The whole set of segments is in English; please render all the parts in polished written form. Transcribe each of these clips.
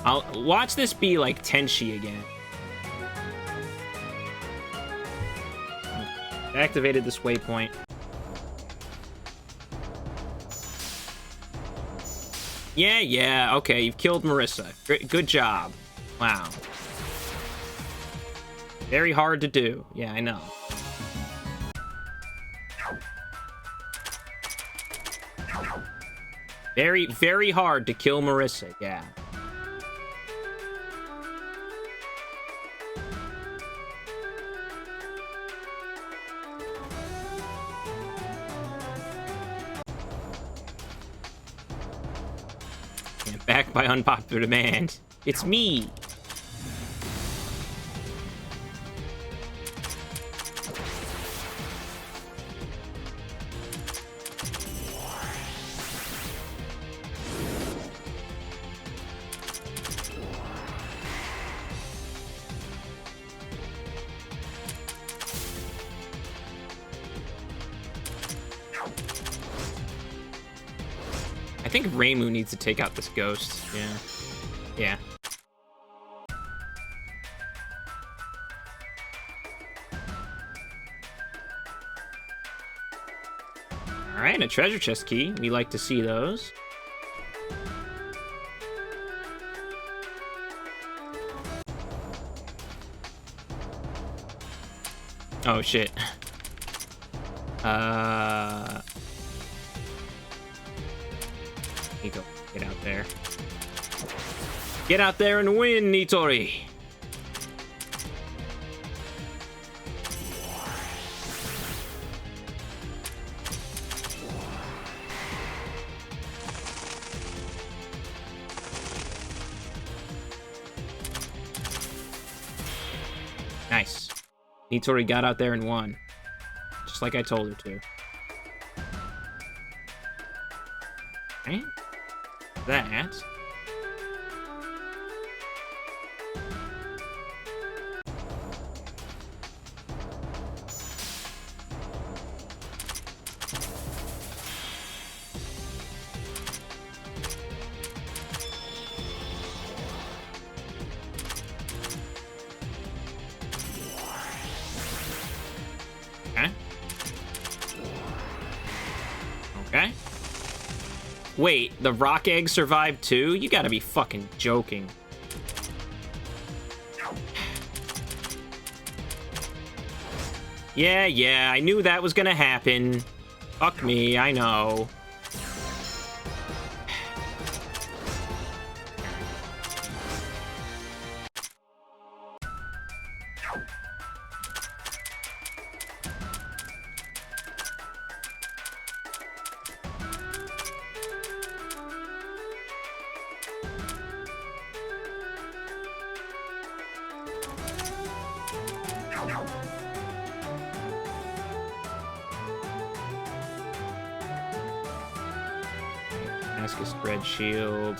I'll watch this be like Tenchi again. Activated this waypoint. Yeah, okay, you've killed Marissa. Good job. Wow. Very hard to do. Yeah, I know. Very, very hard to kill Marissa, yeah. And back by unpopular demand. It's me. I think Reimu needs to take out this ghost. Yeah. Alright, a treasure chest key. We like to see those. Oh, shit. Nico, get out there. Get out there and win, Nitori! Nice. Nitori got out there and won. Just like I told her to. Right? That. Okay. Wait, the rock egg survived too? You gotta be fucking joking. Yeah, I knew that was gonna happen. Fuck me, I know. Ask a spread shield.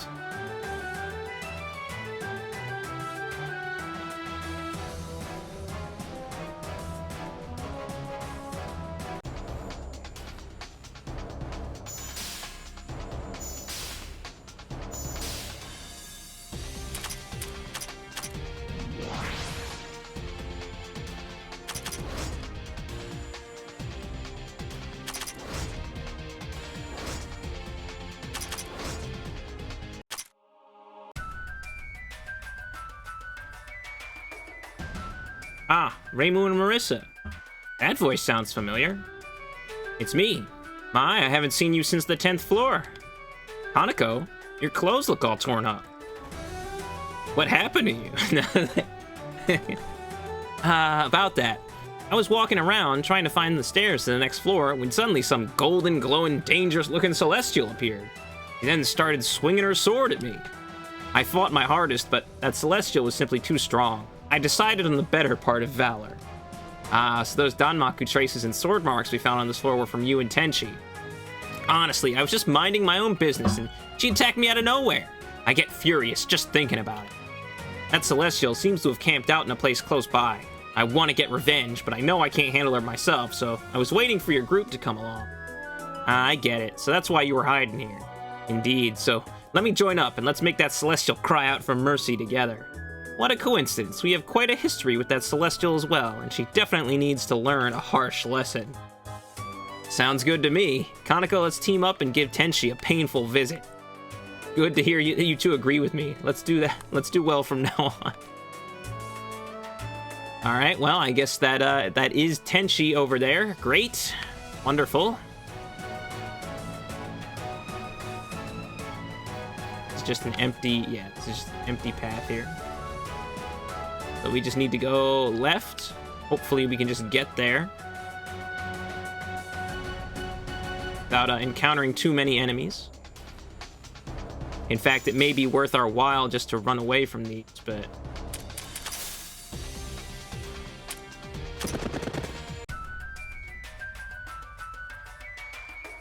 Ah, Reimu and Marissa. That voice sounds familiar. It's me. My, I haven't seen you since the 10th floor. Hanako, your clothes look all torn up. What happened to you? About that. I was walking around trying to find the stairs to the next floor when suddenly some golden, glowing, dangerous-looking celestial appeared. She then started swinging her sword at me. I fought my hardest, but that celestial was simply too strong. I decided on the better part of valor. So those Danmaku traces and sword marks we found on this floor were from you and Tenchi. Honestly, I was just minding my own business and she attacked me out of nowhere. I get furious just thinking about it. That celestial seems to have camped out in a place close by. I want to get revenge, but I know I can't handle her myself, so I was waiting for your group to come along. I get it, so that's why you were hiding here. Indeed, so Let me join up and let's make that Celestial cry out for mercy together. What a coincidence, we have quite a history with that Celestial as well, and she definitely needs to learn a harsh lesson. Sounds good to me. Kaneko, let's team up and give Tenchi a painful visit. Good to hear you two agree with me. Let's do that. Let's do well from now on. Alright, well, I guess that that is Tenchi over there. Great. Wonderful. It's just an empty, yeah, it's just an empty path here. So we just need to go left. Hopefully we can just get there without encountering too many enemies. In fact, it may be worth our while just to run away from these, but...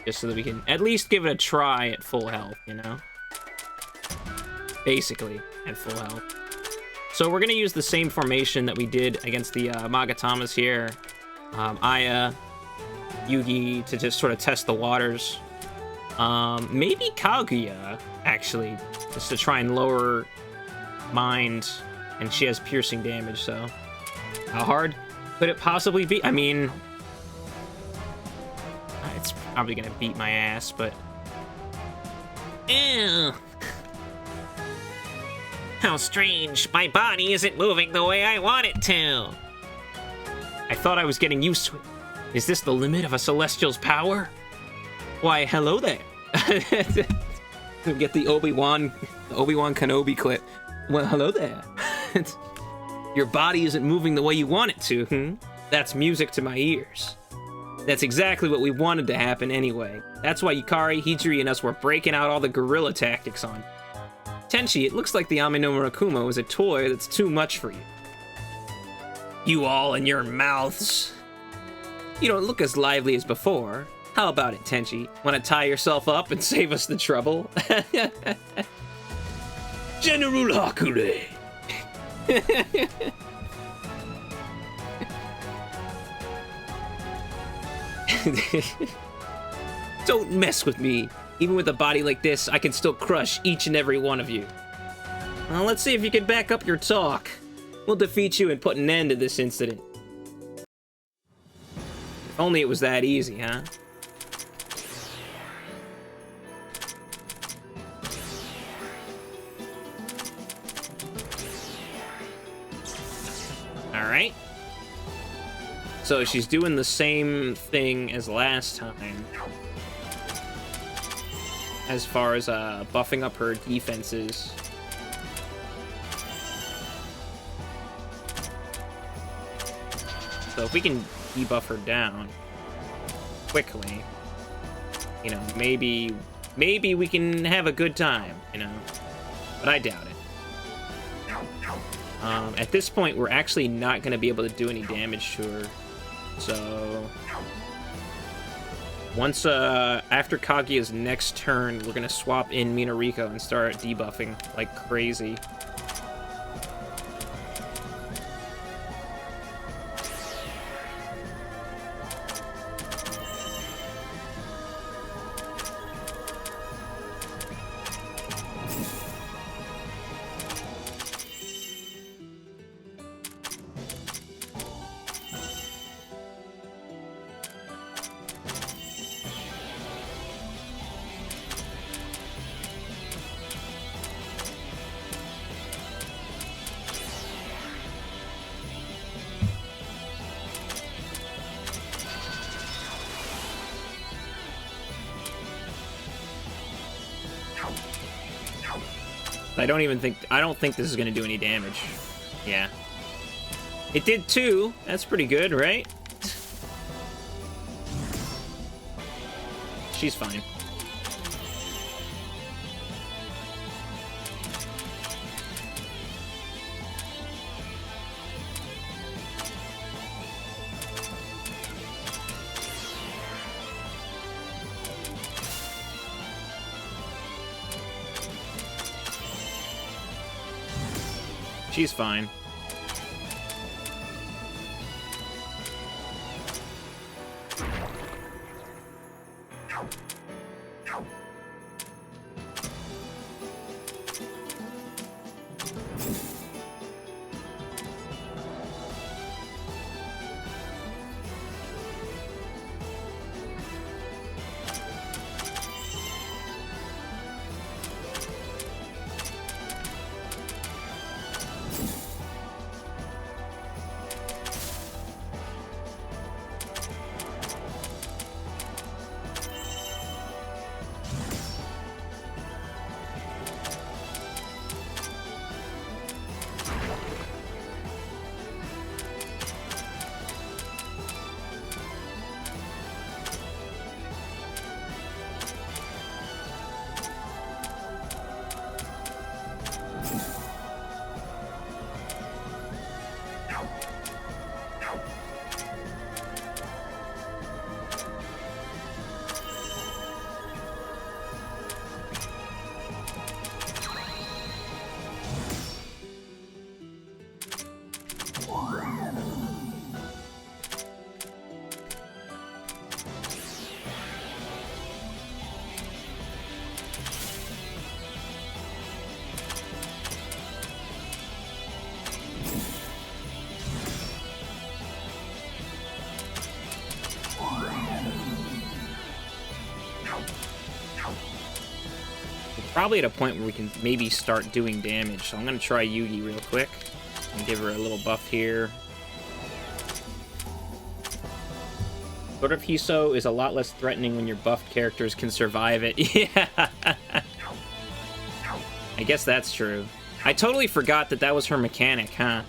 just so that we can at least give it a try at full health, you know? Basically, at full health. So we're gonna use the same formation that we did against the Magatamas here. Aya, Yugi to just sort of test the waters. Maybe Kaguya, actually, just to try and lower mind, and she has piercing damage, so how hard could it possibly be? I mean, it's probably gonna beat my ass, but ew. How strange, my body isn't moving the way I want it to. I thought I was getting used to it. Is this the limit of a Celestial's power? Why, hello there. Get the Obi-Wan Kenobi clip. Well, hello there. Your body isn't moving the way you want it to, hmm? That's music to my ears. That's exactly what we wanted to happen anyway. That's why Yukari, Hijiri, and us were breaking out all the guerrilla tactics on you. Tenchi, it looks like the Ame no Murakumo is a toy that's too much for you. You all and your mouths. You don't look as lively as before. How about it, Tenchi? Want to tie yourself up and save us the trouble? General Hakure! Don't mess with me. Even with a body like this, I can still crush each and every one of you. Well, let's see if you can back up your talk. We'll defeat you and put an end to this incident. If only it was that easy, huh? Alright. So she's doing the same thing as last time, as far as buffing up her defenses. So if we can debuff her down quickly, you know, maybe we can have a good time, you know, but I doubt it. At this point, we're actually not going to be able to do any damage to her, so once, after Kaguya's next turn, we're gonna swap in Minariko and start debuffing like crazy. I don't think this is gonna do any damage. Yeah. It did 2. That's pretty good, right? She's fine. She's fine. probably at a point where we can maybe start doing damage. So I'm going to try Yugi real quick and give her a little buff here. Sword of Hiso is a lot less threatening when your buffed characters can survive it. Yeah. I guess that's true. I totally forgot that that was her mechanic, huh?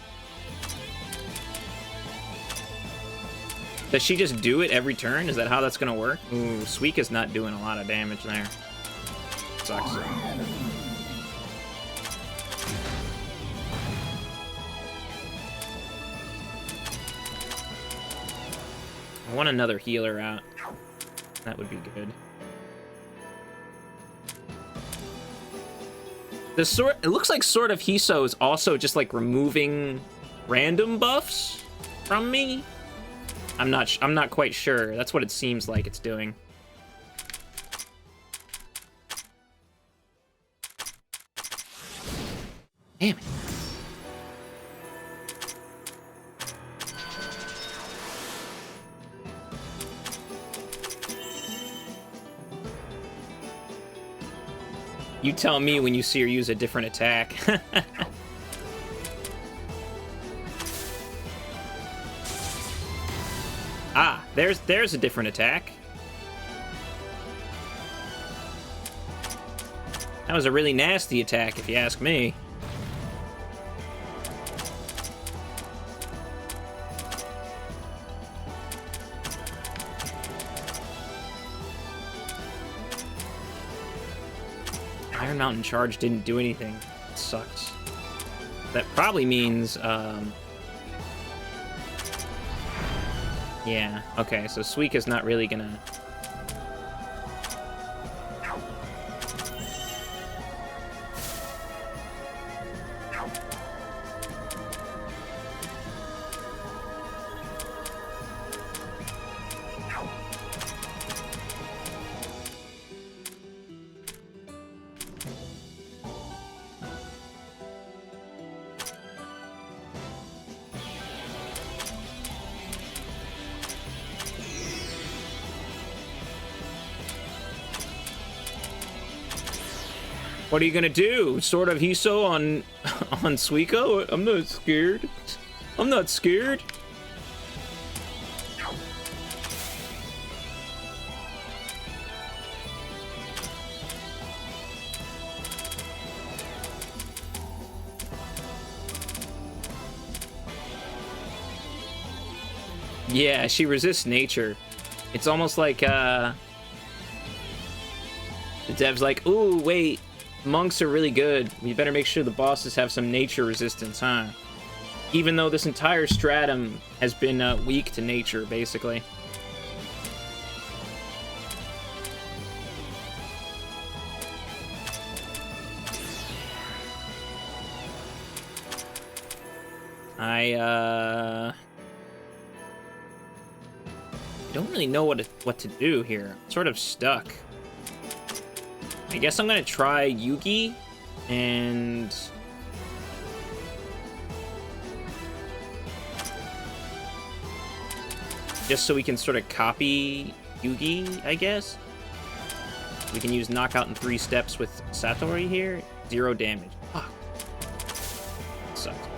Does she just do it every turn? Is that how that's gonna work? Ooh, Suika's not doing a lot of damage there. Sucks. I want another healer out. That would be good. It looks like Sword of Hiso is also just like removing random buffs from me. I'm not quite sure. That's what it seems like it's doing. Damn it. You tell me when you see her use a different attack. Ah, there's a different attack. That was a really nasty attack, if you ask me. Iron Mountain Charge didn't do anything. It sucks. That probably means, yeah, okay, so Suika's not really gonna... What are you gonna do? Sword of Hiso on Suika? I'm not scared. I'm not scared. Yeah, she resists nature. It's almost like the dev's like, ooh, wait. Monks are really good. We better make sure the bosses have some nature resistance, huh? Even though this entire stratum has been weak to nature, basically. I don't really know what to do here. I'm sort of stuck. I guess I'm gonna try Yugi, and... just so we can sort of copy Yugi, I guess? We can use Knockout in 3 steps with Satori here. 0 damage. Fuck. Sucks.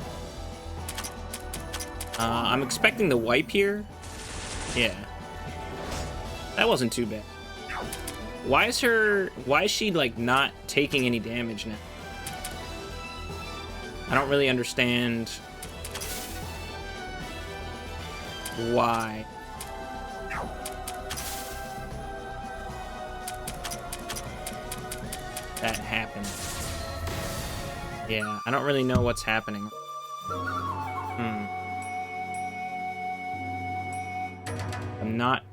I'm expecting the wipe here. Yeah. That wasn't too bad. Why is she, like, not taking any damage now? I don't really understand why. That happened. Yeah, I don't really know what's happening.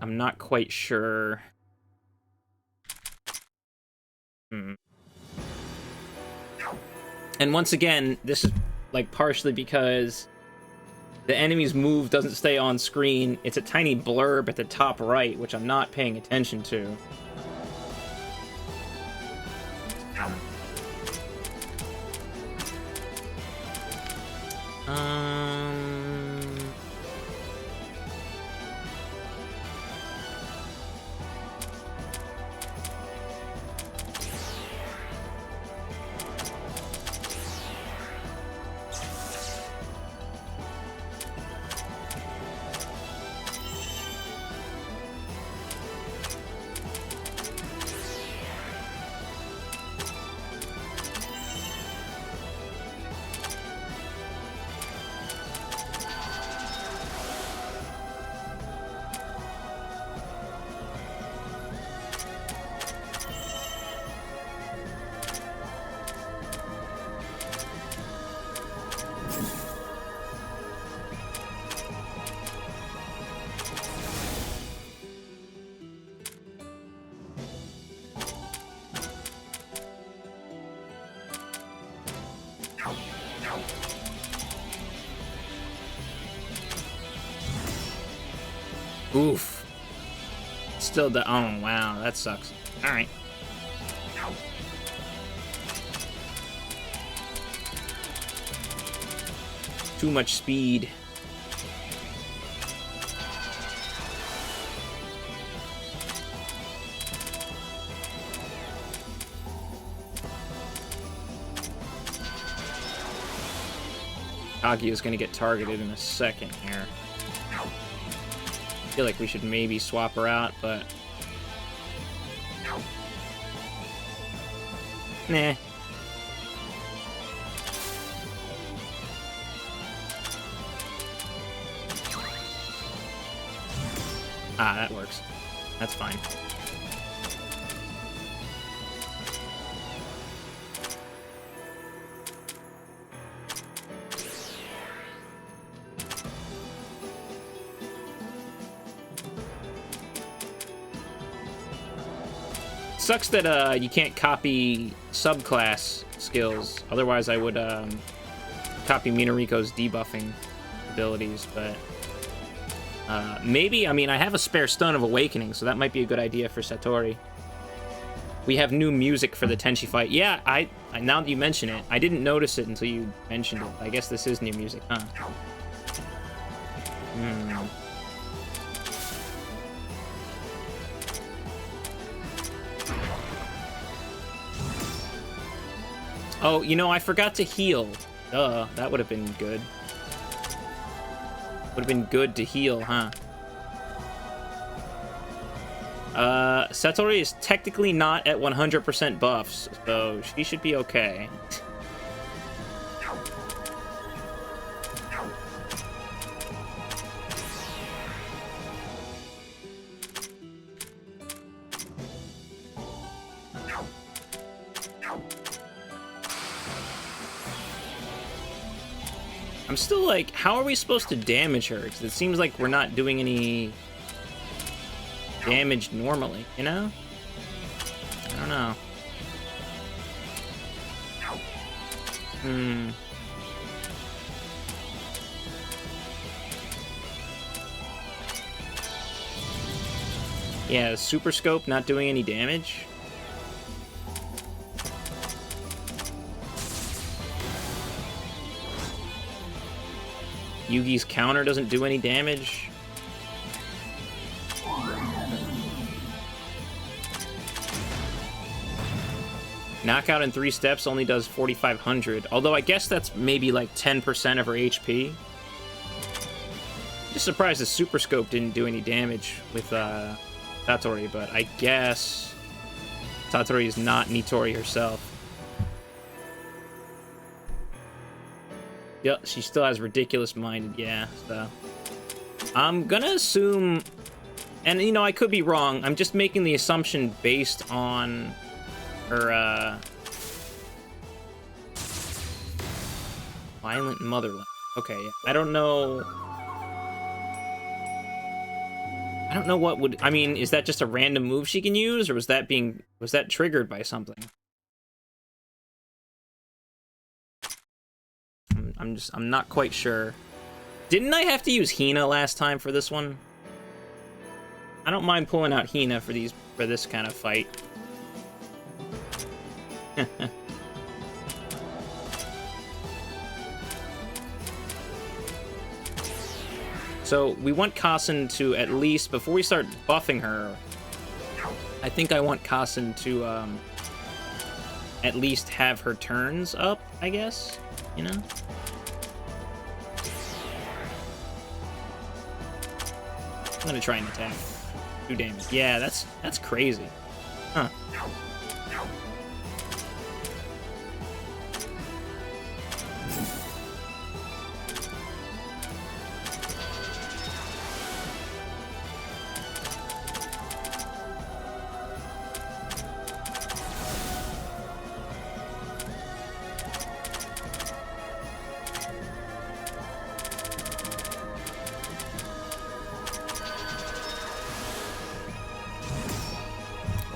I'm not quite sure. And once again, this is like partially because the enemy's move doesn't stay on screen. It's a tiny blurb at the top right, which I'm not paying attention to. Oof. Still the... Oh, wow. That sucks. Alright. Too much speed. Kaguya's gonna get targeted in a second here. I feel like we should maybe swap her out, but... Nah. Ah, that works. That's fine. Sucks that you can't copy subclass skills. Otherwise, I would copy Minariko's debuffing abilities, but maybe. I mean, I have a spare Stone of Awakening, so that might be a good idea for Satori. We have new music for the Tenchi fight. Yeah, I now that you mention it, I didn't notice it until you mentioned it. I guess this is new music, huh? Hmm. Oh, you know, I forgot to heal. Duh, that would have been good. Would have been good to heal, huh? Satori is technically not at 100% buffs, so she should be okay. I'm still like, how are we supposed to damage her? Because it seems like we're not doing any damage normally, you know? I don't know. Yeah, Super Scope not doing any damage. Yugi's counter doesn't do any damage. Knockout in 3 steps only does 4,500. Although I guess that's maybe like 10% of her HP. Just surprised the Super Scope didn't do any damage with Satori, but I guess Satori is not Nitori herself. Yep, she still has ridiculous minded, yeah, so. I'm gonna assume, and you know, I could be wrong, I'm just making the assumption based on her, Violent Motherland. Okay, I don't know. I don't know what would, I mean, is that just a random move she can use, or was that triggered by something? I'm not quite sure. Didn't I have to use Hina last time for this one? I don't mind pulling out Hina for this kind of fight. So we want Kassen to at least, before we start buffing her, I think I want Kassen to at least have her turns up, I guess, you know? I'm gonna try and attack. 2 damage. Yeah, that's crazy. Huh.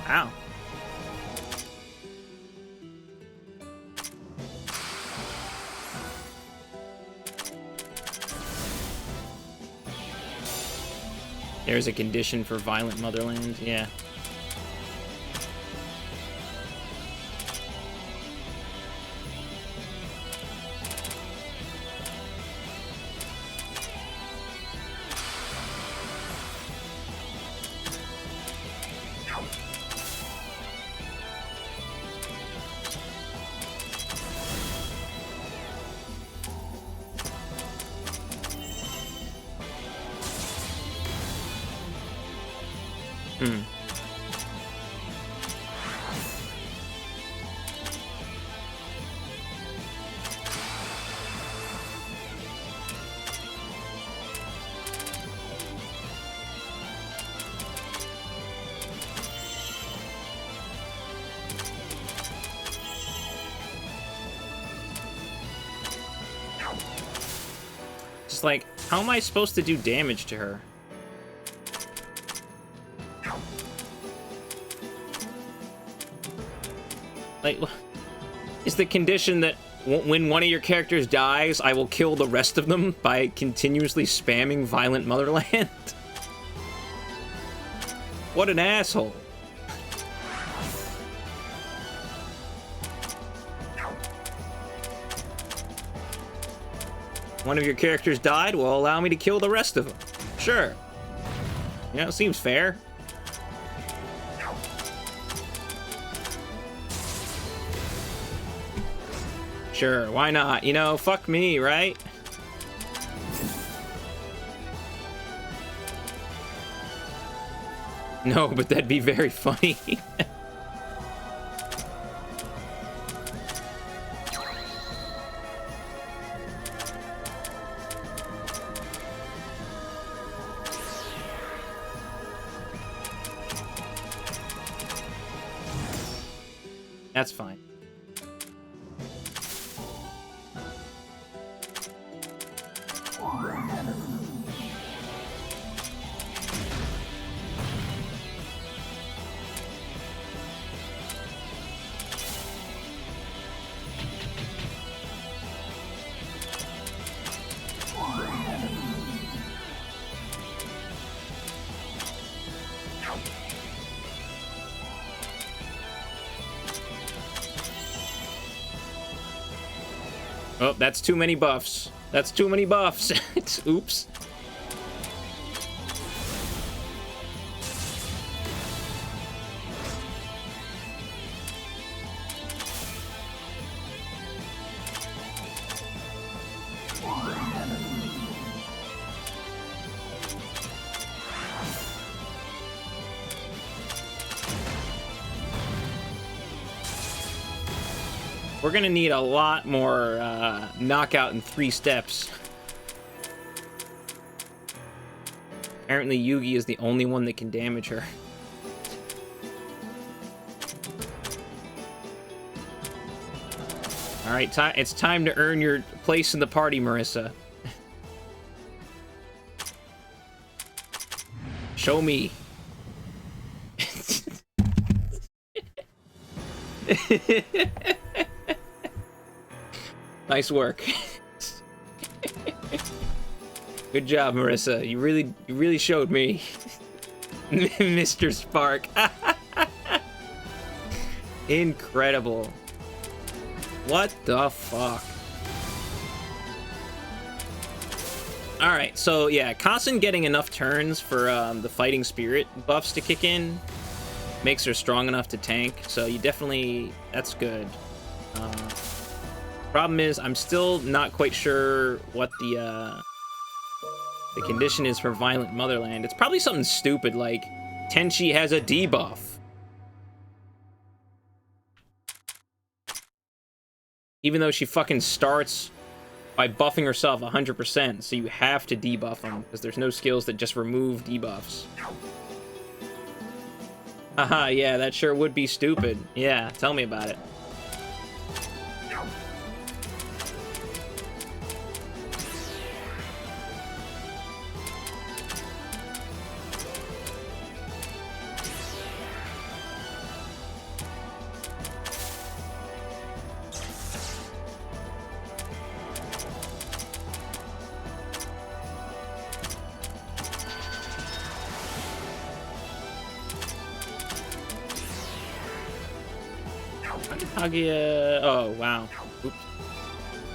Wow. There's a condition for Violent Motherland, yeah. Just like, how am I supposed to do damage to her? Like, is the condition that when one of your characters dies, I will kill the rest of them by continuously spamming Violent Motherland? What an asshole. One of your characters died, well, allow me to kill the rest of them. Sure. You know, it seems fair. Sure, why not? You know, fuck me, right? No, but that'd be very funny. That's fine. Oh, that's too many buffs. That's too many buffs. Oops. We're gonna need a lot more knockout in 3 steps. Apparently Yugi is the only one that can damage her. Alright, it's time to earn your place in the party, Marissa. Show me. Nice work. Good job, Marissa. You really showed me. Mr. Spark. Incredible. What the fuck? Alright, so yeah, Kasen getting enough turns for the fighting spirit buffs to kick in makes her strong enough to tank, so you definitely... that's good. Problem is, I'm still not quite sure what the condition is for Violent Motherland. It's probably something stupid like Tenchi has a debuff. Even though she fucking starts by buffing herself 100%, so you have to debuff them, because there's no skills that just remove debuffs. Haha, yeah, that sure would be stupid. Yeah, tell me about it. Kaguya. Oh, wow. Oops.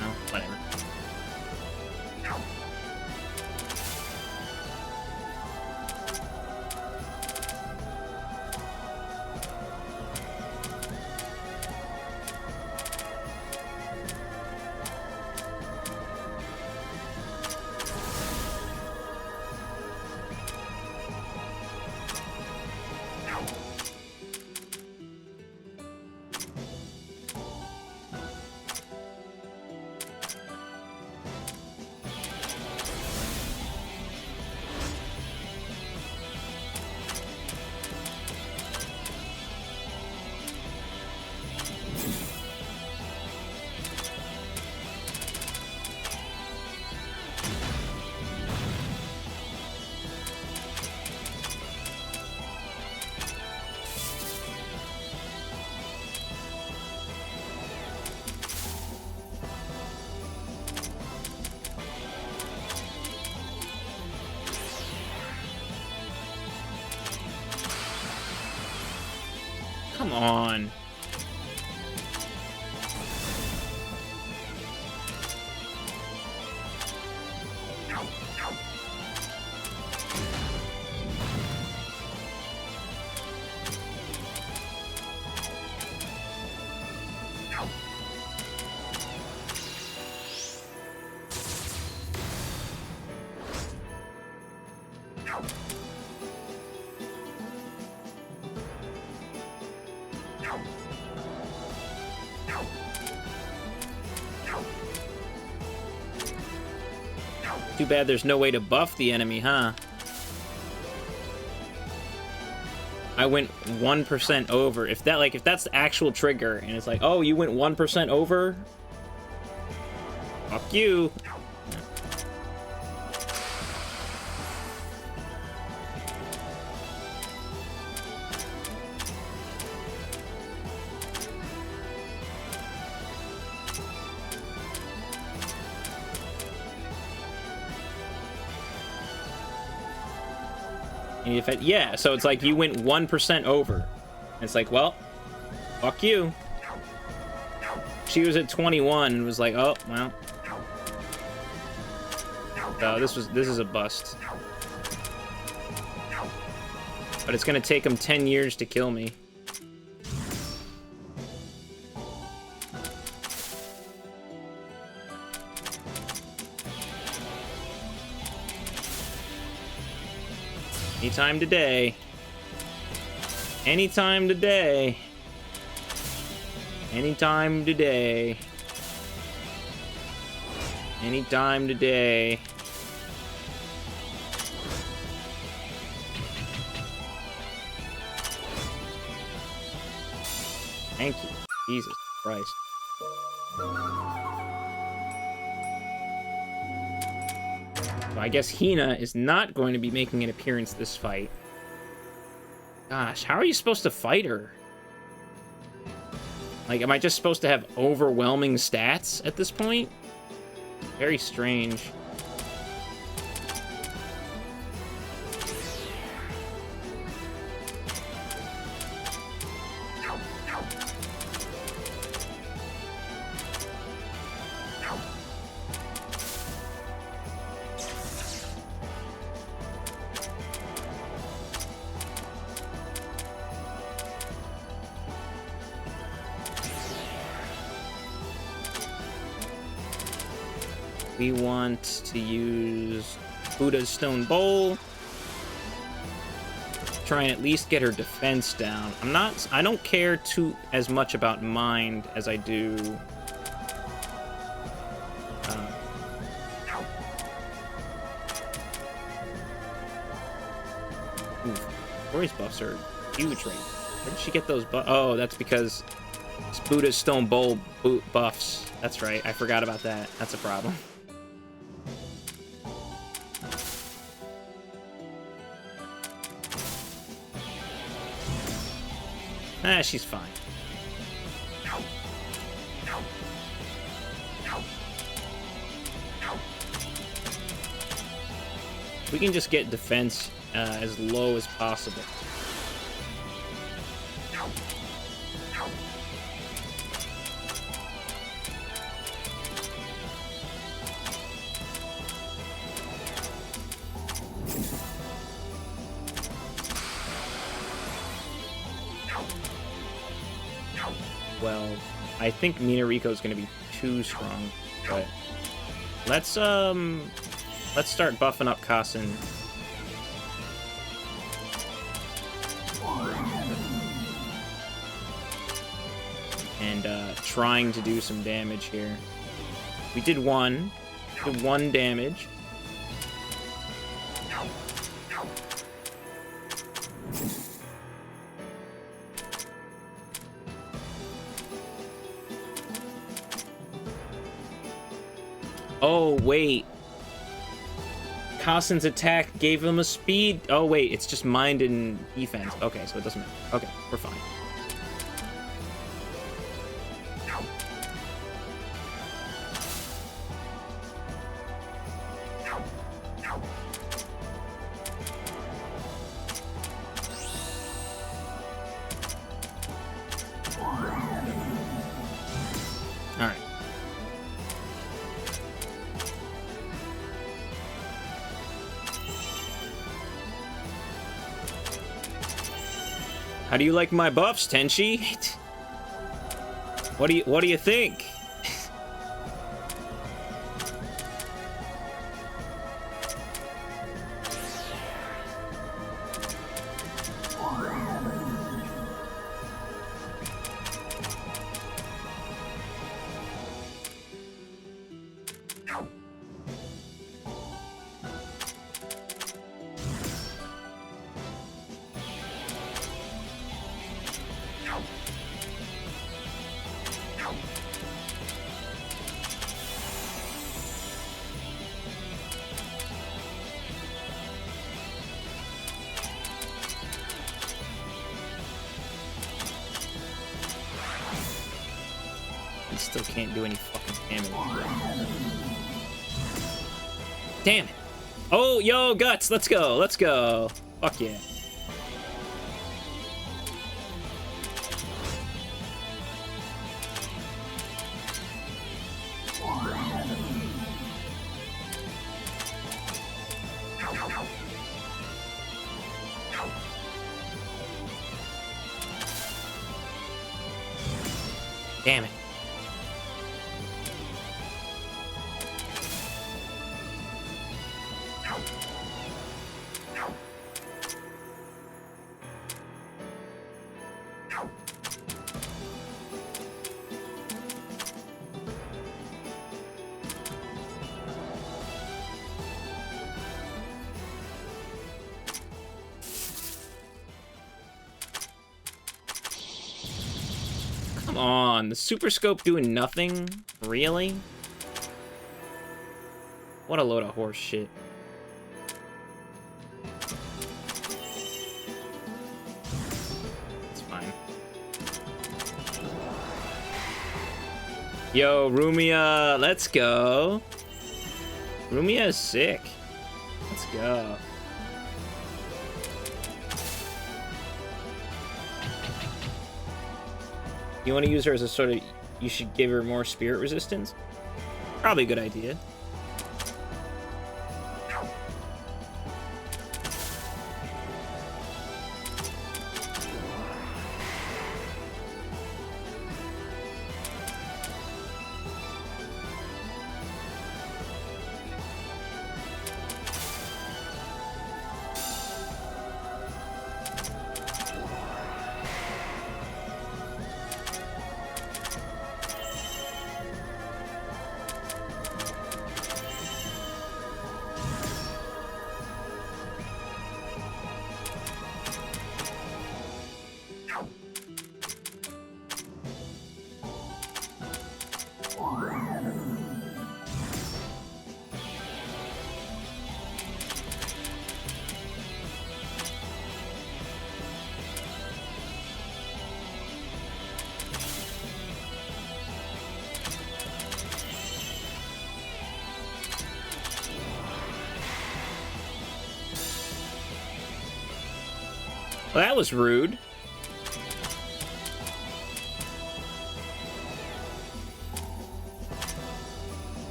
No, whatever. Come on. Too bad there's no way to buff the enemy, huh? I went 1% over. If that's the actual trigger, and it's like, oh, you went 1% over? Fuck you. Yeah, so it's like you went 1% over. And it's like, well, fuck you. She was at 21 and was like, oh, well. So this is a bust. But it's gonna take him 10 years to kill me. Anytime today. Anytime today. Anytime today. Anytime today. Thank you. Jesus Christ. So I guess Hina is not going to be making an appearance this fight. Gosh, how are you supposed to fight her? Like, am I just supposed to have overwhelming stats at this point? Very strange. We want to use Buddha's Stone Bowl. Try and at least get her defense down. I don't care as much about mind as I do. Tori's buffs are huge right now. Where did she get those buffs? Oh, that's because it's Buddha's Stone Bowl buffs. That's right. I forgot about that. That's a problem. Ah, she's fine. We can just get defense as low as possible. 12. I think Minariko is going to be too strong, but let's start buffing up Kassen. And trying to do some damage here. We did one damage. Oh, wait. Kassen's attack gave him a speed. Oh, wait. It's just mind and defense. Okay, so it doesn't matter. Okay, we're fine. Alright. How do you like my buffs, Tenchi? What do you think? He still can't do any fucking damage. Damn it. Oh, yo, Guts, let's go, let's go. Fuck yeah. Damn it. Come on, the Super Scope doing nothing? Really? What a load of horse shit. It's fine. Yo, Rumia, let's go. Rumia is sick. Let's go. You want to use her as a sort of... You should give her more spirit resistance? Probably a good idea. Well, that was rude.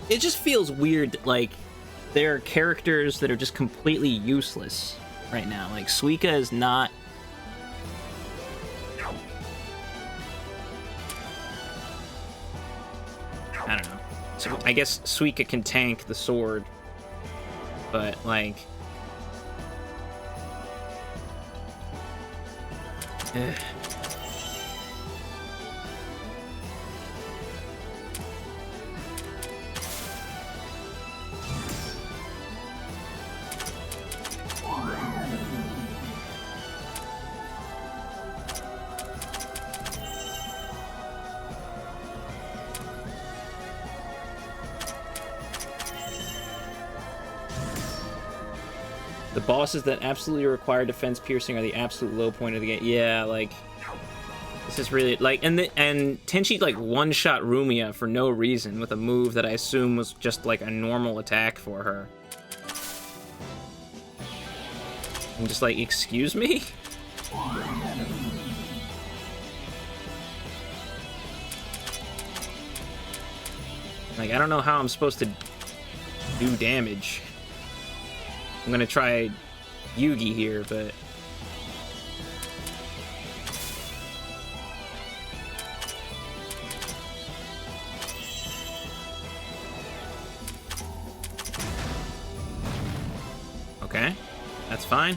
It just feels weird, like, there are characters that are just completely useless right now. Like, Suika is not... I don't know. So I guess Suika can tank the sword, but, like... Ugh. The bosses that absolutely require defense piercing are the absolute low point of the game. Yeah, like, this is really, like, and Tenchi, like, one-shot Rumia for no reason with a move that I assume was just, like, a normal attack for her. I'm just like, excuse me? Like, I don't know how I'm supposed to do damage. I'm gonna try Yugi here, but... Okay, that's fine.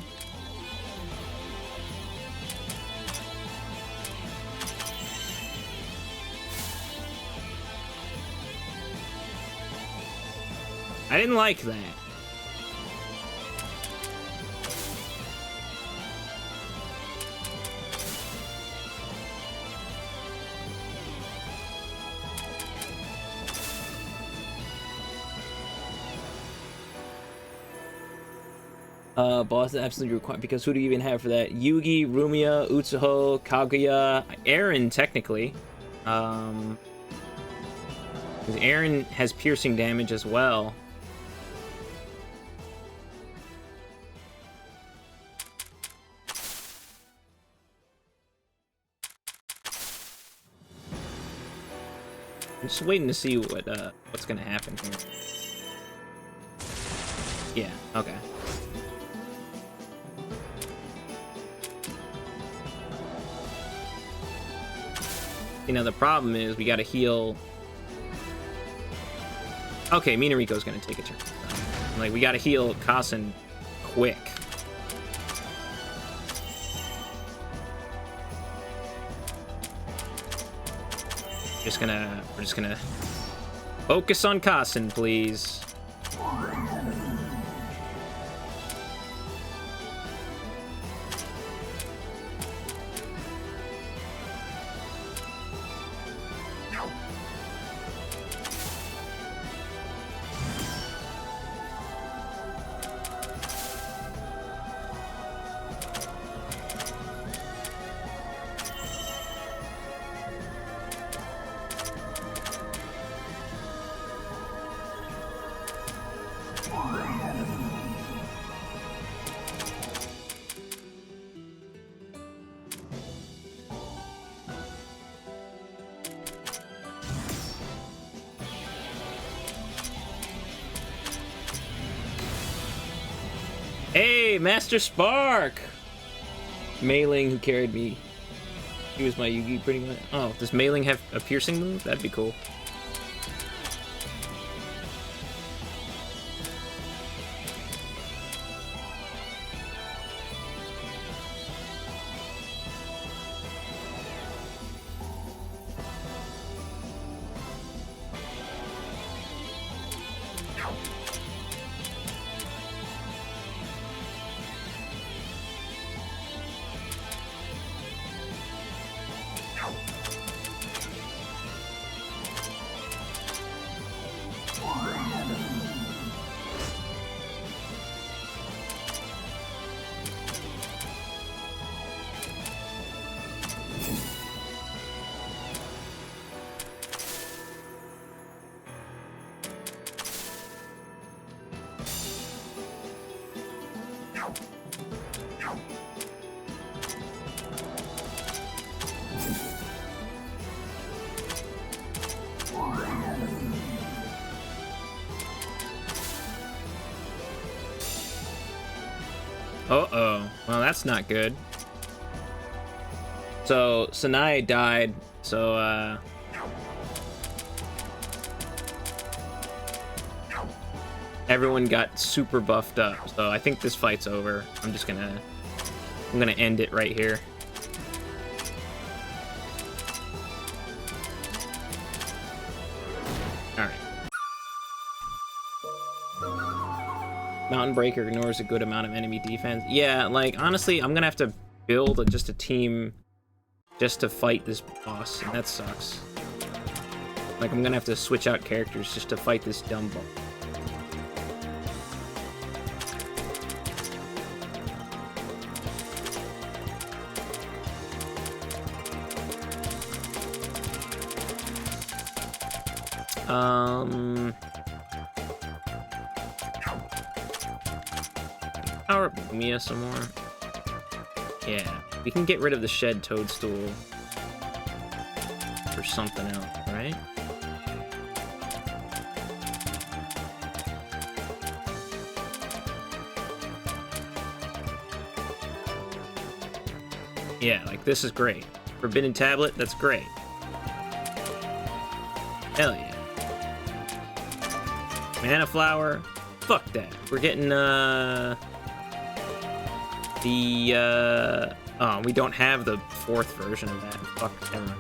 I didn't like that. Boss absolutely required, because who do you even have for that? Yugi, Rumia, Utsuho, Kaguya, Aaron, technically. Because Aaron has piercing damage as well. I'm just waiting to see what's gonna happen here. Yeah, okay. You know, the problem is we gotta heal... Okay, Minariko's gonna take a turn. Like, we gotta heal Kasen quick. We're just gonna focus on Kasen, please. Hey, Master Spark! Mei-Ling, who carried me. He was my Yugi, pretty much. Oh, does Mei-Ling have a piercing move? That'd be cool. Uh-oh. Well, that's not good. So, Sanae died, so, everyone got super buffed up, so I think this fight's over. I'm gonna end it right here. Alright. Mountain Breaker ignores a good amount of enemy defense. Yeah, like, honestly, I'm gonna have to build just a team just to fight this boss, and that sucks. Like, I'm gonna have to switch out characters just to fight this dumb boss. Power up Lumia some more. Yeah, we can get rid of the shed toadstool for something else, right? Yeah, like this is great. Forbidden Tablet, that's great. Hell yeah. Mana Flower, fuck that. We're getting, oh, we don't have the 4th version of that. Fuck, never mind.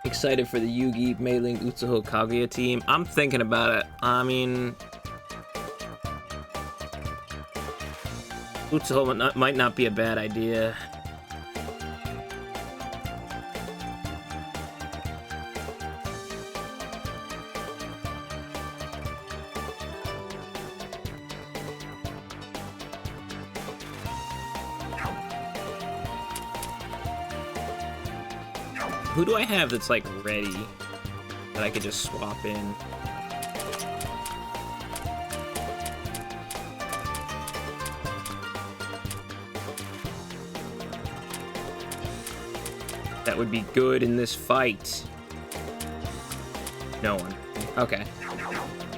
Excited for the Yugi, Mei-Ling, Utsuho, Kaguya team. I'm thinking about it. I mean, Utsuho might not be a bad idea. Who do I have that's, like, ready that I could just swap in? That would be good in this fight. No one. Okay.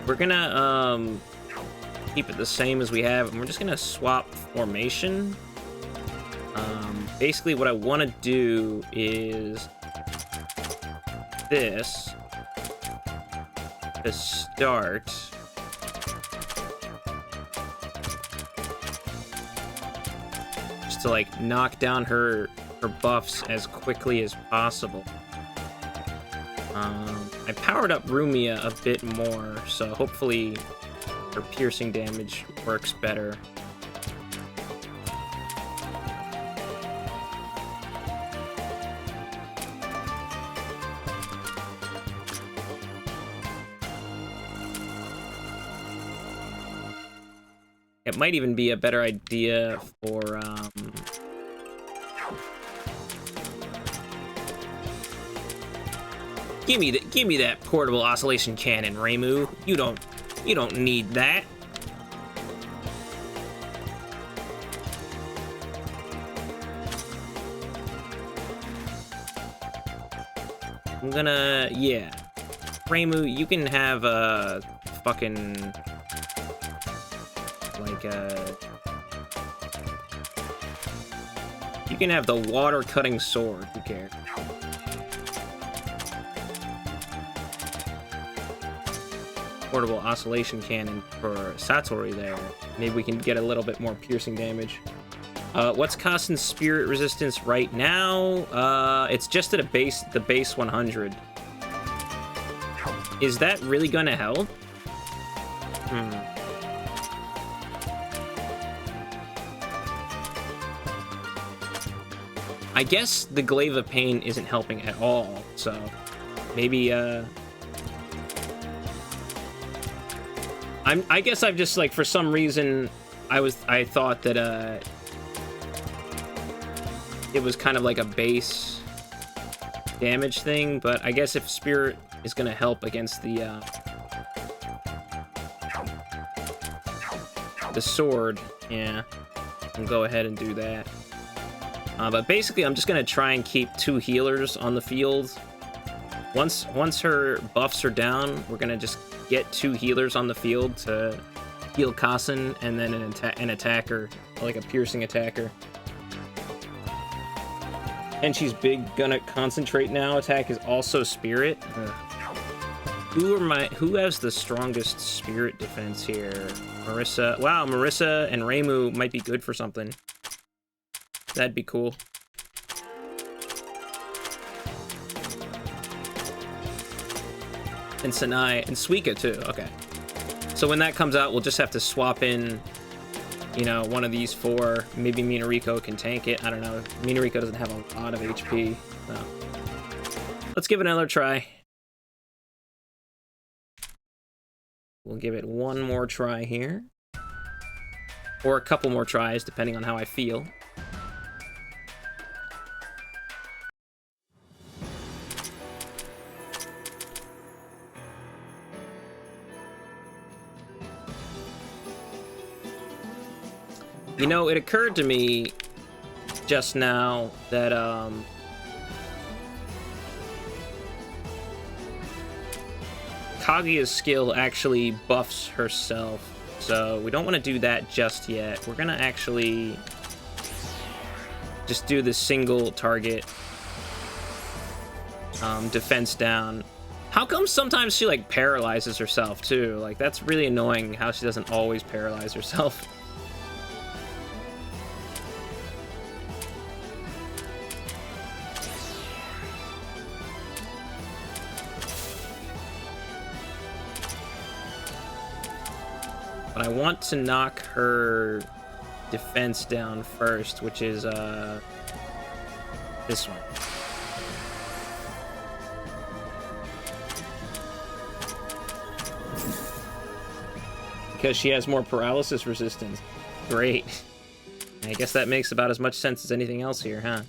We're gonna, keep it the same as we have, and we're just gonna swap formation. Basically what I want to do is this to start. Just to, like, knock down her buffs as quickly as possible. I powered up Rumia a bit more, so hopefully her piercing damage works better. It might even be a better idea for, Give me that portable oscillation cannon, Reimu. You don't need that. I'm gonna, yeah. Reimu, you can have a fucking, like you can have the water cutting sword. Who cares? Portable oscillation cannon for Satori there. Maybe we can get a little bit more piercing damage. What's Kasen's spirit resistance right now? It's just at the base 100. Is that really gonna help? I guess the Glaive of Pain isn't helping at all, so maybe, I guess I've just, like, for some reason, I thought that, it was kind of like a base damage thing, but I guess if Spirit is gonna help against the sword, yeah, I'll go ahead and do that. But basically, I'm just gonna try and keep 2 healers on the field. Once her buffs are down, we're gonna just get 2 healers on the field to heal Kasen, and then an attacker, like a piercing attacker. And she's gonna concentrate now. Attack is also spirit. Who has the strongest spirit defense here? Marissa. Wow, Marissa and Reimu might be good for something. That'd be cool. And Sanai and Suika too. Okay. So when that comes out, we'll just have to swap in, you know, one of these 4. Maybe Minariko can tank it. I don't know. Minariko doesn't have a lot of HP. So. Let's give it another try. We'll give it one more try here. Or a couple more tries, depending on how I feel. You know, it occurred to me just now that, Kaguya's skill actually buffs herself, so we don't want to do that just yet. We're gonna actually just do the single target, defense down. How come sometimes she, like, paralyzes herself, too? Like, that's really annoying how she doesn't always paralyze herself. But I want to knock her defense down first, which is, this one. Because she has more paralysis resistance. Great. I guess that makes about as much sense as anything else here, huh?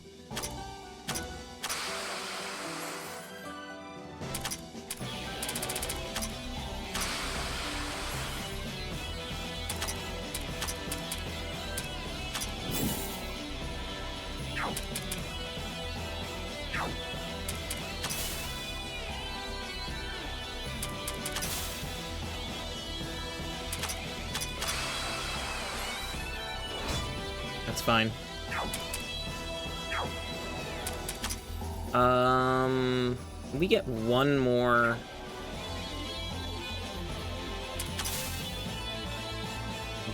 Fine. We get one more.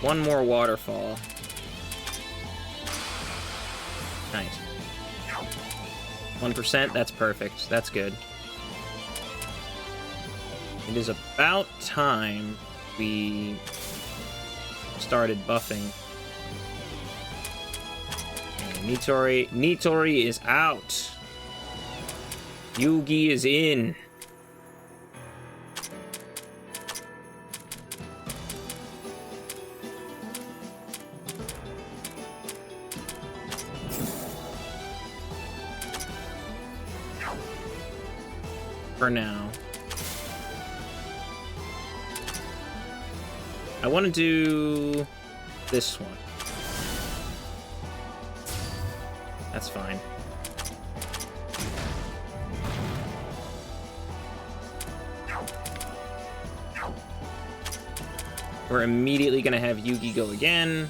One more waterfall. Nice. 1%, that's perfect. That's good. It is about time we started buffing. Nitori is out. Yugi is in. for now. I want to do this one. That's fine. We're immediately going to have Yugi go again.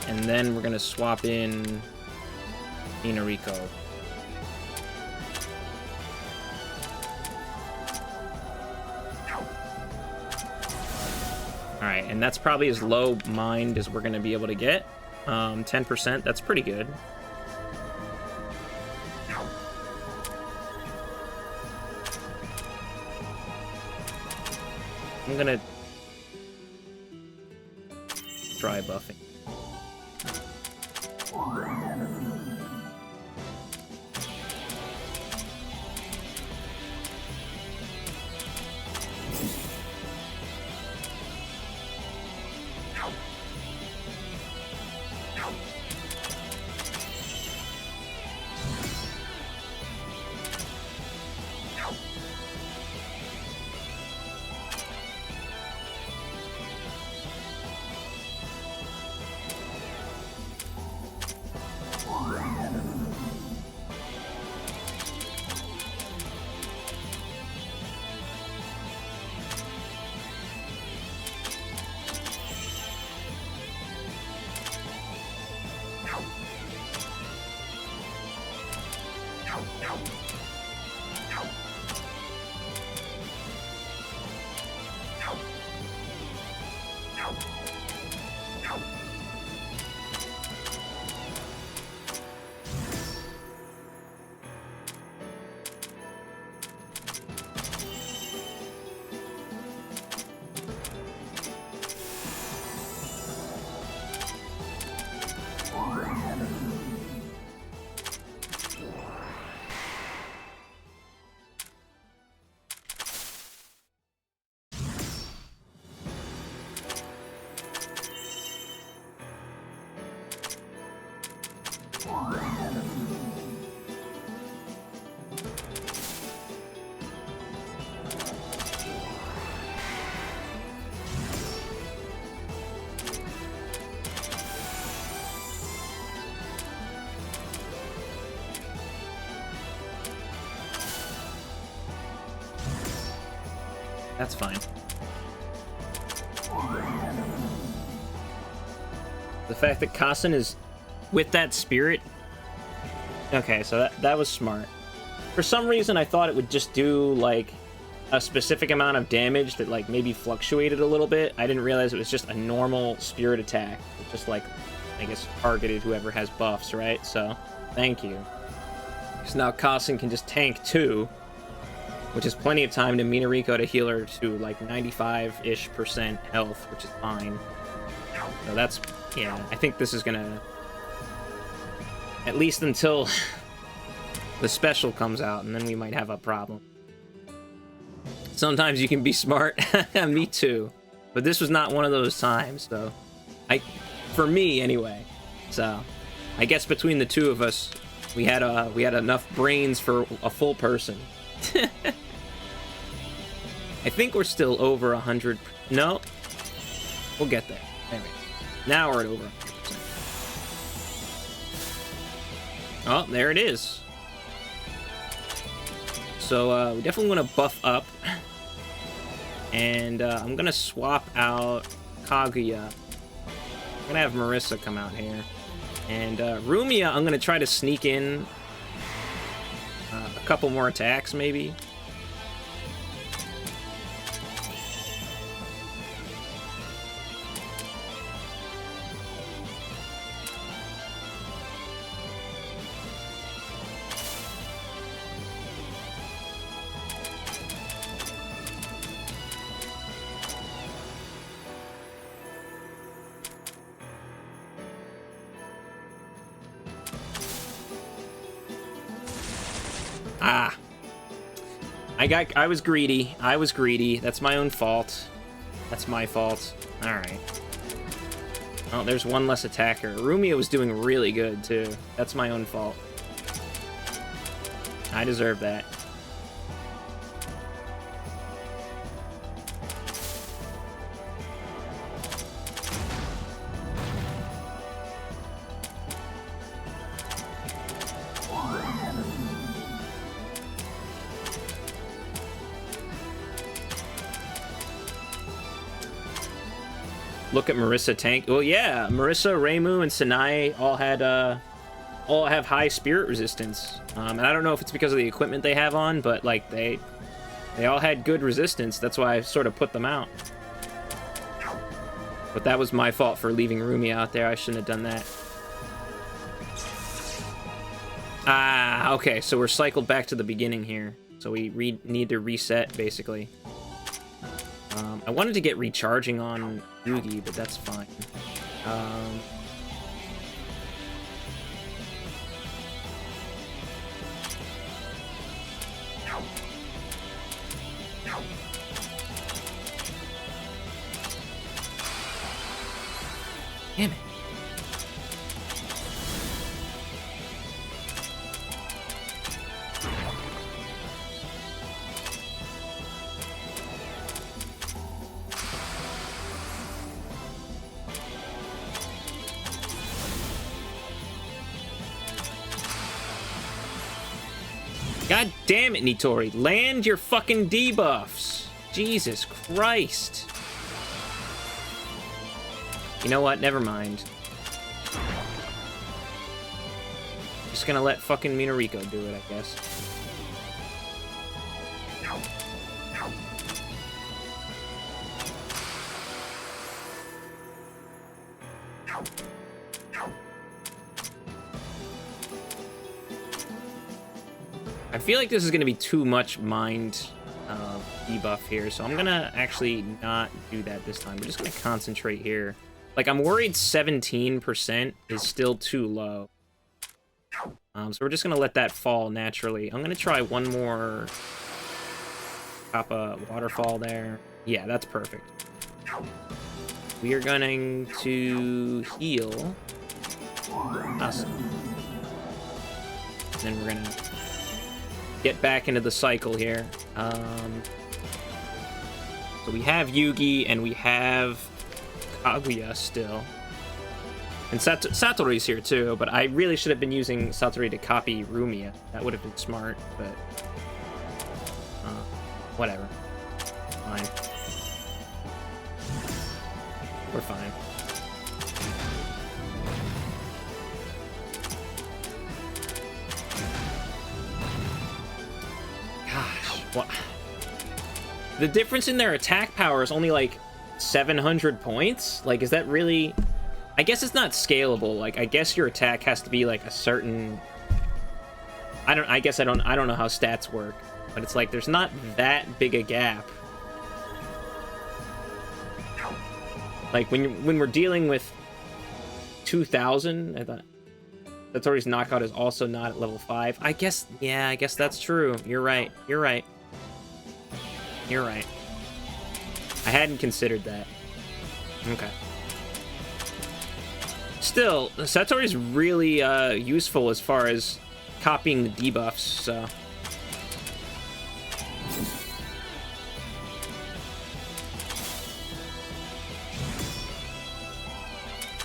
And then we're going to swap in Inariko. Alright, and that's probably as low mind as we're going to be able to get. 10%, that's pretty good. I'm going to try buffing. That's fine. The fact that Kassen is with that spirit... Okay, so that was smart. For some reason, I thought it would just do, like, a specific amount of damage that, like, maybe fluctuated a little bit. I didn't realize it was just a normal spirit attack. It just, like, I guess, targeted whoever has buffs, right? So, thank you. Because now Kassen can just tank too, which is plenty of time to Minariko to heal her to, like, 95-ish% health, which is fine. So that's, yeah, I think this is gonna... At least until the special comes out, and then we might have a problem. Sometimes you can be smart. Me too. But this was not one of those times, so... For me, anyway. So, I guess between the two of us, we had enough brains for a full person. I think we're still over 100... No. We'll get there. Anyway. Now we're at over 100%. Oh, there it is. So, we definitely want to buff up. And, I'm gonna swap out Kaguya. I'm gonna have Marissa come out here. And, Rumia, I'm gonna try to sneak in a couple more attacks, maybe. Ah. I was greedy. I was greedy. That's my own fault. That's my fault. Alright. Oh, there's one less attacker. Rumia was doing really good, too. That's my own fault. I deserve that. Look at Marissa tank. Well, yeah, Marissa, Reimu, and Sanae all have high spirit resistance. And I don't know if it's because of the equipment they have on, but like they all had good resistance. That's why I sort of put them out. But that was my fault for leaving Rumi out there. I shouldn't have done that. Ah, okay. So we're cycled back to the beginning here. So we need to reset basically. I wanted to get recharging on Yugi, but that's fine. Damn it. God damn it, Nitori. Land your fucking debuffs. Jesus Christ. You know what? Never mind. Just gonna let fucking Minoriko do it, I guess. I feel like this is going to be too much mind debuff here, so I'm going to actually not do that this time. We're just going to concentrate here. Like, I'm worried 17% is still too low. So we're just going to let that fall naturally. I'm going to try one more Kappa waterfall there. Yeah, that's perfect. We are going to heal. Awesome. And then we're going to get back into the cycle here. So we have Yugi and we have Kaguya still. And Satori's here too, but I really should have been using Satori to copy Rumia. That would have been smart, but whatever. Fine. We're fine. What? The difference in their attack power is only like 700 points? Like, is that really... I guess it's not scalable. Like, I guess your attack has to be like a certain... I don't know how stats work, but it's like there's not that big a gap. Like when we're dealing with 2000, I thought Satori's knockout is also not at level 5. I guess that's true. You're right. You're right. I hadn't considered that. Okay. Still, Satori's really useful as far as copying the debuffs, so...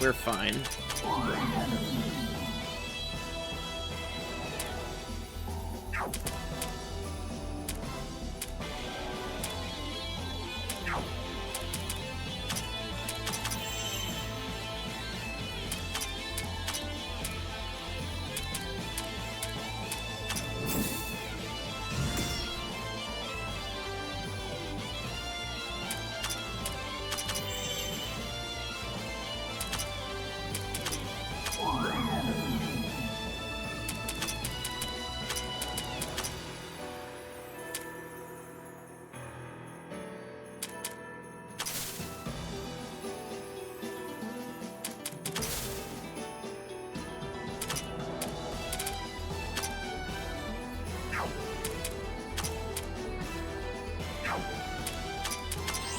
We're fine.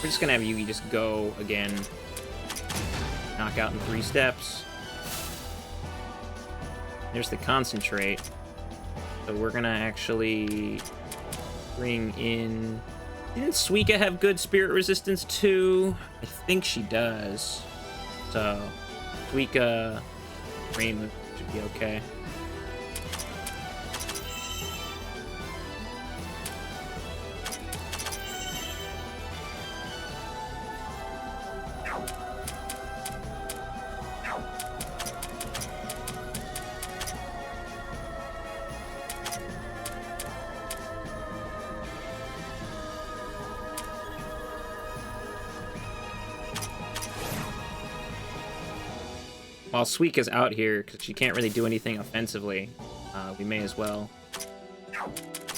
We're just gonna have Yugi just go again. Knock out in 3 steps. There's the concentrate. So we're gonna actually bring in... Didn't Suika have good spirit resistance too? I think she does. So Suika, Raymond should be okay. While Suika's out here, because she can't really do anything offensively, we may as well.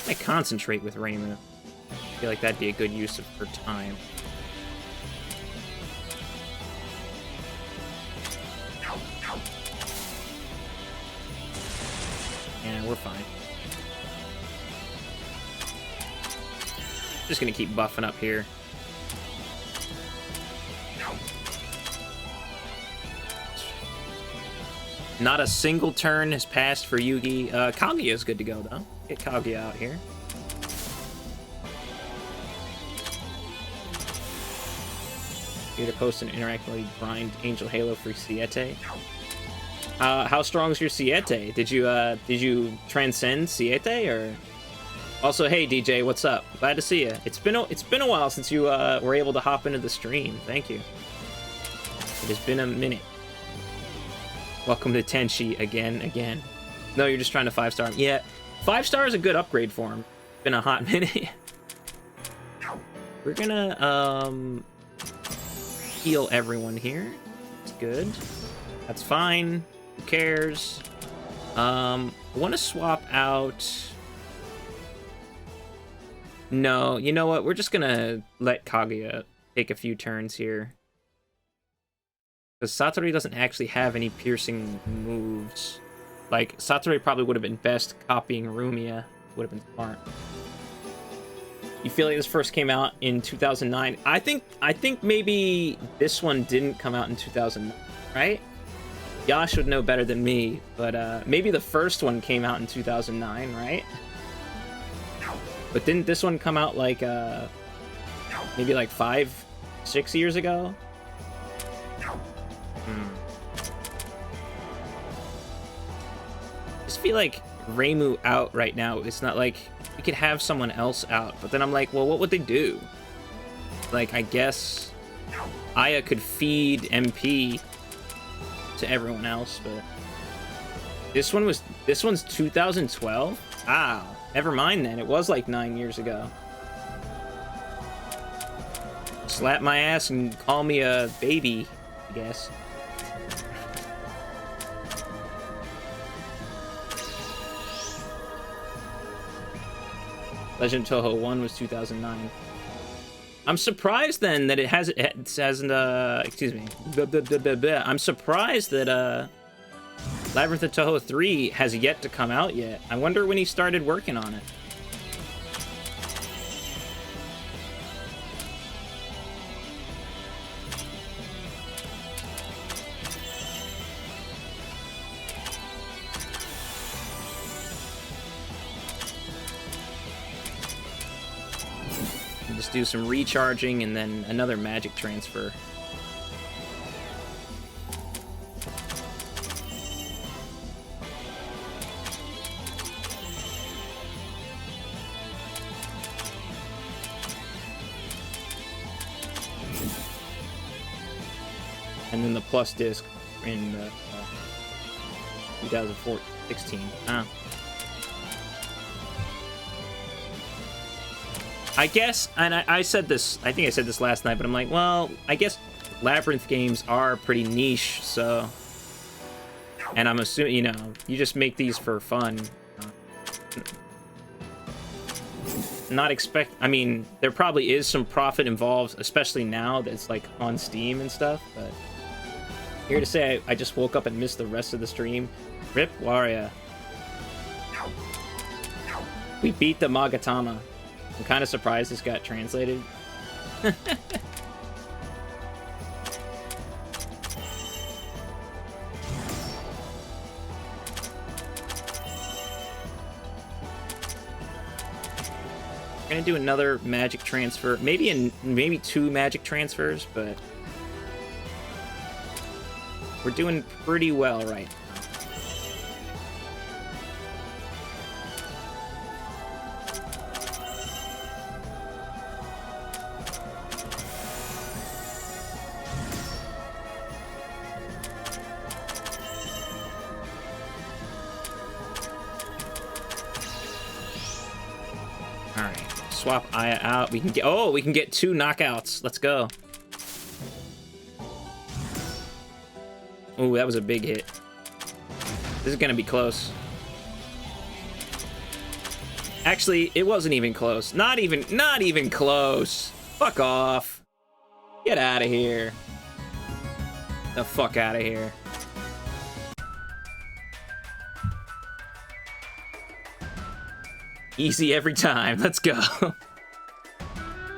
I concentrate with Reimu. I feel like that'd be a good use of her time. Yeah, we're fine. Just gonna keep buffing up here. Not a single turn has passed for Yugi. Kaguya is good to go, though. Get Kaguya out here. Here to post and interactively grind Angel Halo for Siete. How strong is your Siete? Did you transcend Siete, or? Also, hey DJ, what's up? Glad to see you. It's been a while since you were able to hop into the stream. Thank you. It has been a minute. Welcome to Tenchi again. No, you're just trying to 5-star him. Yeah, 5-star is a good upgrade for him. Been a hot minute. We're gonna heal everyone here. It's good. That's fine. Who cares? I want to swap out. No, you know what? We're just gonna let Kaguya take a few turns here. Because Satori doesn't actually have any piercing moves. Like, Satori probably would have been best copying Rumia. Would have been smart. You feel like this first came out in 2009? I think maybe this one didn't come out in 2009, right? Yash would know better than me, but maybe the first one came out in 2009, right? But didn't this one come out like maybe like 5-6 years ago? I just feel like Reimu out right now. It's not like we could have someone else out, but then I'm like, well, what would they do? Like, I guess Aya could feed MP to everyone else, but this one's 2012. Wow, never mind then. It was like 9 years ago. Slap my ass and call me a baby, I guess. Legend of Touhou 1 was 2009. I'm surprised then that it hasn't, excuse me. I'm surprised that Labyrinth of Touhou 3 has yet to come out yet. I wonder when he started working on it. Just do some recharging and then another magic transfer. And then the plus disc in 2016. I guess, and I said this, I think I said this last night, but I'm like, well, I guess Labyrinth games are pretty niche, so... And I'm assuming, you know, you just make these for fun. Not expect, I mean, there probably is some profit involved, especially now that it's like on Steam and stuff, but... Here to say, I just woke up and missed the rest of the stream. Rip Waria. We beat the Magatama. I'm kind of surprised this got translated. We're gonna do another magic transfer, maybe 2 magic transfers, but we're doing pretty well right now. Swap Aya out. We can get 2 knockouts. Let's go. Oh, that was a big hit. This is gonna be close. Actually, it wasn't even close. Not even close. Fuck off. Get out of here. The fuck out of here. Easy every time. Let's go.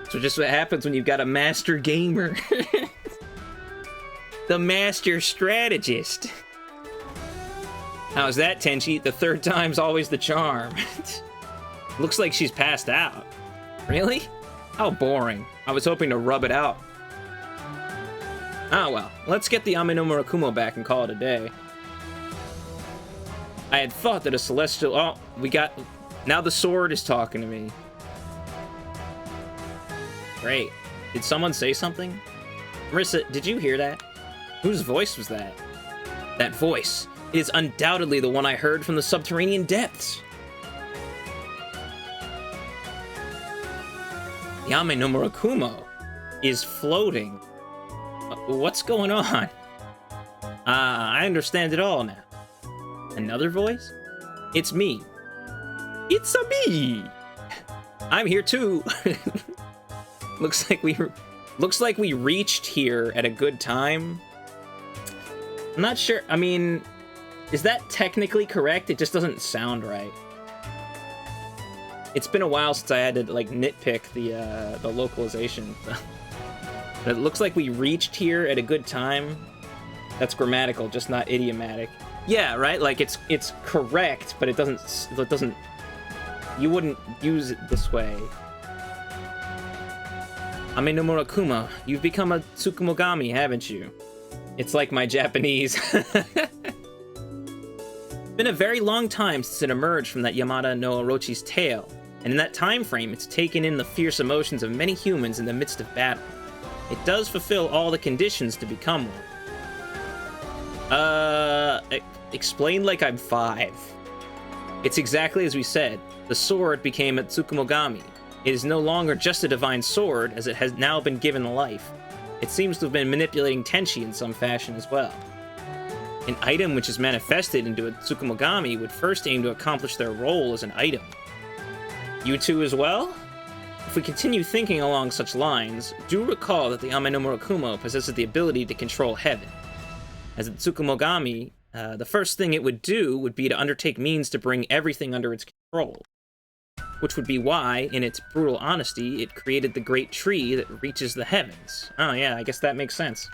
So just what happens when you've got a master gamer. The master strategist. How's that, Tenchi? The 3rd time's always the charm. Looks like she's passed out. Really? How boring. I was hoping to rub it out. Oh well. Let's get the Ame no Murakumo back and call it a day. I had thought that a celestial... Oh, we got... Now the sword is talking to me. Great. Did someone say something? Marissa, did you hear that? Whose voice was that? That voice. It is undoubtedly the one I heard from the subterranean depths. The Ame no Murakumo is floating. What's going on? I understand it all now. Another voice? It's me. It's a me. I'm here too. Looks like we reached here at a good time. I'm not sure. I mean, is that technically correct? It just doesn't sound right. It's been a while since I had to like nitpick the localization. But it looks like we reached here at a good time. That's grammatical, just not idiomatic. Yeah, right. Like it's correct, but it doesn't. You wouldn't use it this way. Ame no Murakumo, you've become a Tsukumogami, haven't you? It's like my Japanese. It's been a very long time since it emerged from that Yamada no Orochi's tail, and in that time frame, it's taken in the fierce emotions of many humans in the midst of battle. It does fulfill all the conditions to become one. Explain like I'm 5. It's exactly as we said. The sword became a Tsukumogami. It is no longer just a divine sword, as it has now been given life. It seems to have been manipulating Tenchi in some fashion as well. An item which is manifested into a Tsukumogami would first aim to accomplish their role as an item. You two as well? If we continue thinking along such lines, do recall that the Ame no Murakumo possesses the ability to control heaven. As a Tsukumogami, the first thing it would do would be to undertake means to bring everything under its control. Which would be why, in its brutal honesty, it created the great tree that reaches the heavens. Oh yeah, I guess that makes sense.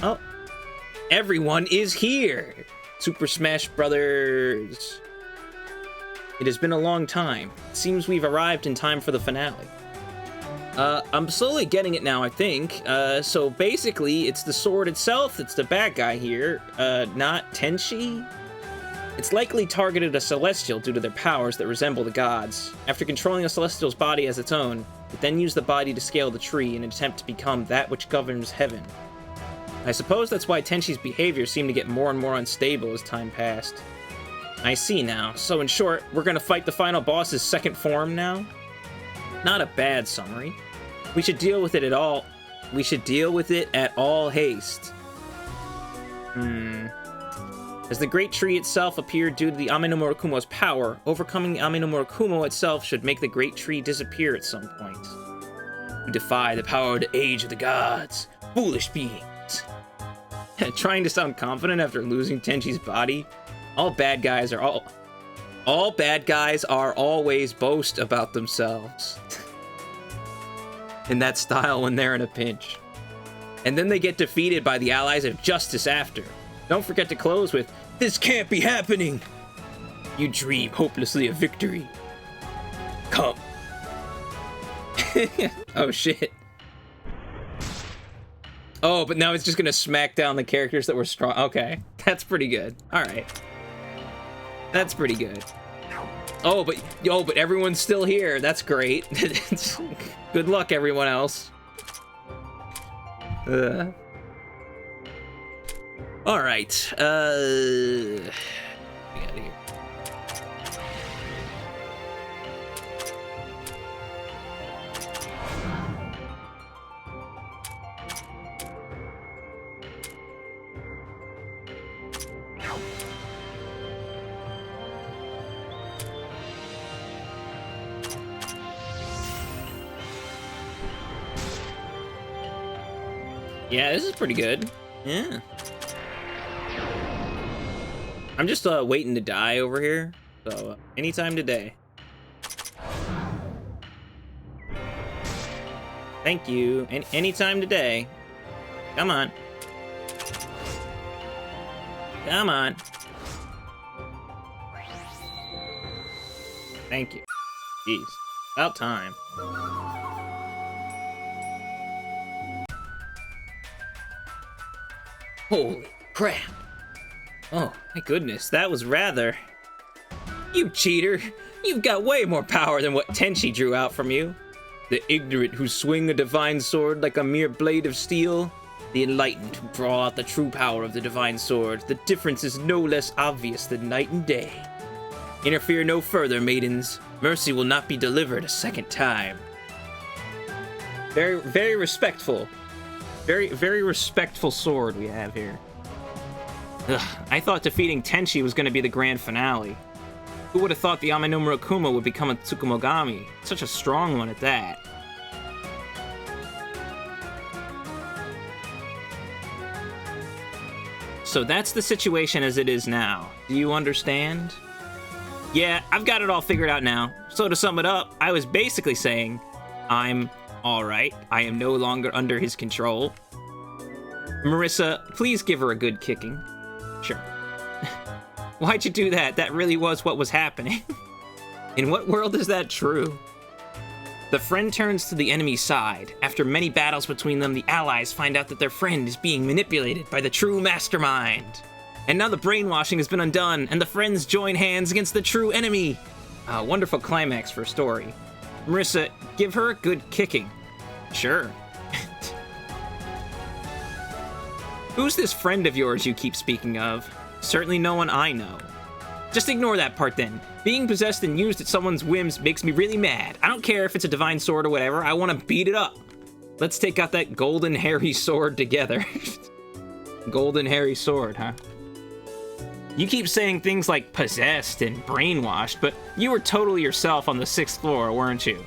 Oh, everyone is here! Super Smash Brothers! It has been a long time. It seems we've arrived in time for the finale. I'm slowly getting it now, I think. So basically, it's the sword itself that's the bad guy here, not Tenchi? It's likely targeted a Celestial due to their powers that resemble the gods. After controlling a Celestial's body as its own, it then used the body to scale the tree in an attempt to become that which governs heaven. I suppose that's why Tenchi's behavior seemed to get more and more unstable as time passed. I see now. So in short, we're gonna fight the final boss's second form now? Not a bad summary. We should deal with it at all haste. As the great tree itself appeared due to the Ame no Murakumo's power, overcoming the Ame no Murakumo itself should make the great tree disappear at some point. We defy the power of the age of the gods, foolish beings. Trying to sound confident after losing Tenchi's body? All bad guys are always boast about themselves. In that style when they're in a pinch. And then they get defeated by the allies of justice after. Don't forget to close with, "This can't be happening!" You dream hopelessly of victory. Come, Oh, shit. Oh, but now it's just gonna smack down the characters that were strong. Okay, that's pretty good. All right. That's pretty good. Oh, but everyone's still here. That's great. Good luck, everyone else. All right. Get out of here. Yeah, this is pretty good. Yeah. I'm just waiting to die over here. So, anytime today. Thank you. Anytime today. Come on. Come on. Thank you. Jeez. About time. Holy crap. Oh, my goodness, that was rather... You cheater! You've got way more power than what Tenchi drew out from you. The ignorant who swing a divine sword like a mere blade of steel. The enlightened who draw out the true power of the divine sword. The difference is no less obvious than night and day. Interfere no further, maidens. Mercy will not be delivered a second time. Very, very respectful. Very, very respectful sword we have here. Ugh, I thought defeating Tenchi was going to be the grand finale. Who would have thought the Ame no Murakumo would become a Tsukumogami? Such a strong one at that. So that's the situation as it is now. Do you understand? Yeah, I've got it all figured out now. So to sum it up, I was basically saying, I'm alright. I am no longer under his control. Marissa, please give her a good kicking. Sure. Why'd you do that? That really was what was happening. In what world is that true? The friend turns to the enemy's side. After many battles between them, the allies find out that their friend is being manipulated by the true mastermind. And now the brainwashing has been undone, and the friends join hands against the true enemy. A wonderful climax for a story. Marissa, give her a good kicking. Sure. Who's this friend of yours you keep speaking of? Certainly no one I know. Just ignore that part then. Being possessed and used at someone's whims makes me really mad. I don't care if it's a divine sword or whatever, I want to beat it up. Let's take out that golden hairy sword together. Golden hairy sword, huh? You keep saying things like possessed and brainwashed, but you were totally yourself on the 6th floor, weren't you?